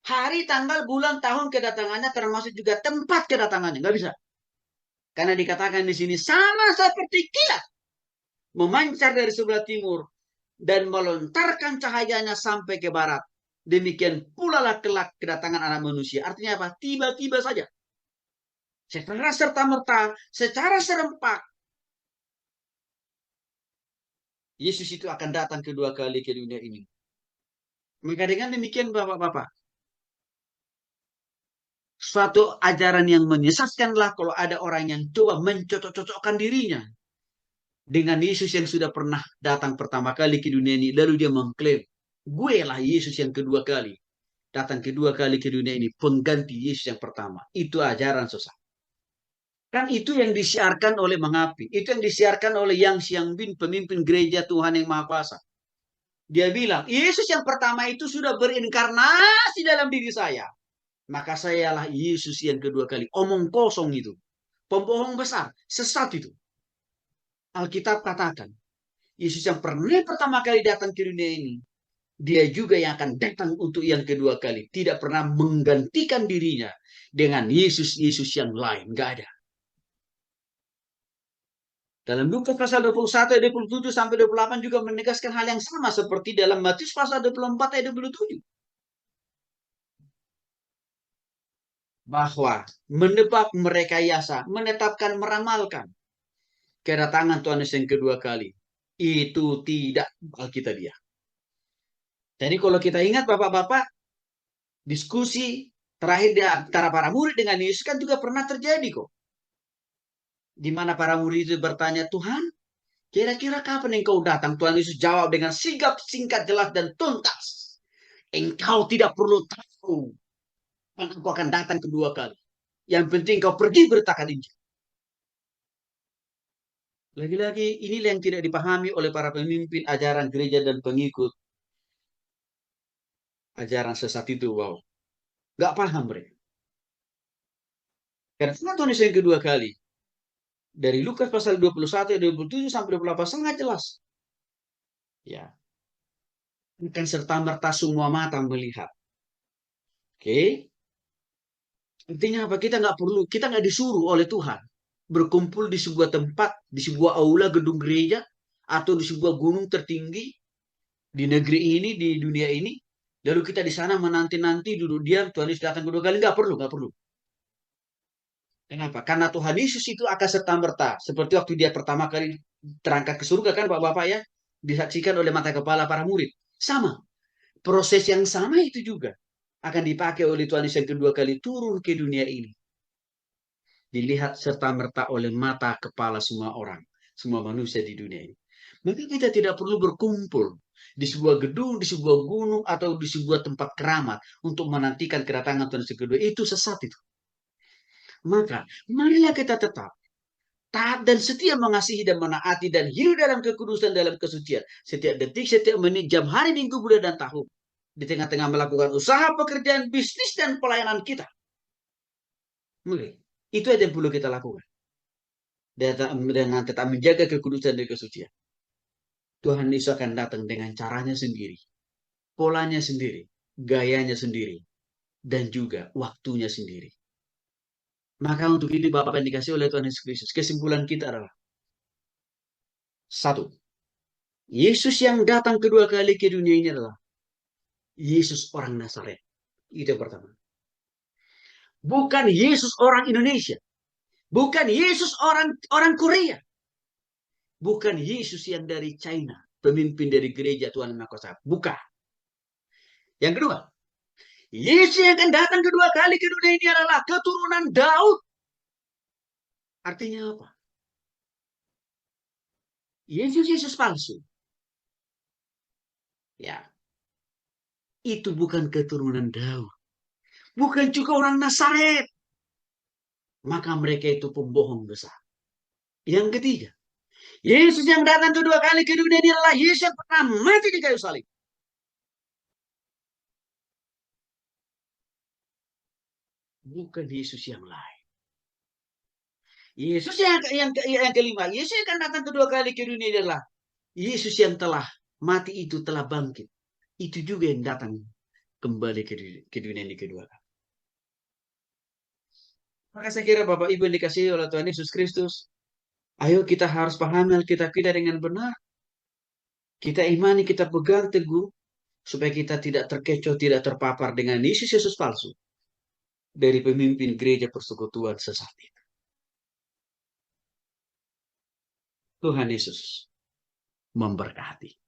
Hari, tanggal, bulan, tahun kedatangannya termasuk juga tempat kedatangannya. Nggak bisa. Karena dikatakan di sini sama seperti kilat. Memancar dari sebelah timur dan melontarkan cahayanya sampai ke barat. Demikian pula lah kelak kedatangan anak manusia. Artinya apa? Tiba-tiba saja. Secara serta-merta, secara serempak, Yesus itu akan datang kedua kali ke dunia ini. Maka dengan demikian Bapak-Bapak, suatu ajaran yang menyesatkanlah kalau ada orang yang coba mencocok-cocokkan dirinya dengan Yesus yang sudah pernah datang pertama kali ke dunia ini. Lalu dia mengklaim, gue lah Yesus yang kedua kali. Datang kedua kali ke dunia ini, pengganti Yesus yang pertama. Itu ajaran sesat. Kan itu yang disiarkan oleh Mengapi. Itu yang disiarkan oleh Yang Xiangbin, pemimpin gereja Tuhan yang Maha Kuasa. Dia bilang, Yesus yang pertama itu sudah berinkarnasi dalam diri saya. Maka sayalah Yesus yang kedua kali. Omong kosong itu. Pembohong besar. Sesat itu. Alkitab katakan, Yesus yang pernah pertama kali datang ke dunia ini, dia juga yang akan datang untuk yang kedua kali. Tidak pernah menggantikan dirinya dengan Yesus-Yesus yang lain. Nggak ada. Dalam Lukas pasal 21 ayat 27 sampai 28 juga menegaskan hal yang sama seperti dalam Matius pasal 24 ayat 27. Bahwa menebak, merekayasa, menetapkan, meramalkan kedatangan Tuhan Yesus yang kedua kali. Itu tidak Alkitabiah. Jadi kalau kita ingat Bapak-Bapak, diskusi terakhir di antara para murid dengan Yesus kan juga pernah terjadi kok. Di mana para murid itu bertanya, Tuhan, kira-kira kapan engkau datang? Tuhan Yesus jawab dengan sigap, singkat, jelas, dan tuntas. Engkau tidak perlu tahu. Engkau akan datang kedua kali. Yang penting kau pergi beritakan Injil. Lagi-lagi inilah yang tidak dipahami oleh para pemimpin ajaran gereja dan pengikut ajaran sesat itu. Wow. Gak paham mereka. Karena Tuhan Yesus yang kedua kali. Dari Lukas pasal 21, 27 sampai 28 sangat jelas. Ya. Bukan serta-merta semua mata melihat. Oke. Intinya apa? Kita nggak disuruh oleh Tuhan berkumpul di sebuah tempat, di sebuah aula gedung gereja, atau di sebuah gunung tertinggi di negeri ini, di dunia ini. Lalu kita di sana menanti-nanti duduk diam, Tuhan Yesus datang kedua kali. Nggak perlu. Kenapa? Karena Tuhan Yesus itu akan serta-merta. Seperti waktu dia pertama kali terangkat ke surga kan Bapak-Bapak ya. Disaksikan oleh mata kepala para murid. Sama. Proses yang sama itu juga akan dipakai oleh Tuhan Yesus yang kedua kali turun ke dunia ini. Dilihat serta-merta oleh mata kepala semua orang. Semua manusia di dunia ini. Maka kita tidak perlu berkumpul di sebuah gedung, di sebuah gunung, atau di sebuah tempat keramat untuk menantikan kedatangan Tuhan Yesus kedua. Itu sesat itu. Maka, marilah kita tetap taat dan setia mengasihi dan menaati dan hidup dalam kekudusan, dalam kesucian. Setiap detik, setiap menit, jam, hari, minggu, bulan, dan tahun. Di tengah-tengah melakukan usaha, pekerjaan, bisnis, dan pelayanan kita. Itu yang perlu kita lakukan. Dengan tetap menjaga kekudusan dan kesucian. Tuhan Yesus akan datang dengan caranya sendiri. Polanya sendiri. Gayanya sendiri. Dan juga waktunya sendiri. Maka untuk itu Bapak yang dikasih oleh Tuhan Yesus Kristus, kesimpulan kita adalah 1. Yesus yang datang kedua kali ke dunia ini adalah Yesus orang Nazaret. Itu yang pertama. Bukan Yesus orang Indonesia. Bukan Yesus orang Korea. Bukan Yesus yang dari China, pemimpin dari gereja Tuhan Maha Kuasa. Bukan. Yang kedua, Yesus yang akan datang kedua kali ke dunia ini adalah keturunan Daud. Artinya apa? Yesus palsu. Ya. Itu bukan keturunan Daud. Bukan juga orang Nazaret. Maka mereka itu pembohong besar. Yang ketiga, Yesus yang datang kedua kali ke dunia ini adalah Yesus yang pernah mati di kayu salib. Bukan Yesus yang lain. Yesus yang kelima, Yesus yang akan datang kedua kali ke dunia ini adalah Yesus yang telah mati itu telah bangkit. Itu juga yang datang kembali ke dunia ini kedua kali. Maka saya kira Bapak Ibu yang dikasihi oleh Tuhan Yesus Kristus, ayo kita harus pahami Alkitab kita dengan benar. Kita imani, kita pegang teguh, supaya kita tidak terkecoh, tidak terpapar dengan Yesus palsu dari pemimpin gereja persekutuan sesat itu. Tuhan Yesus memberkati.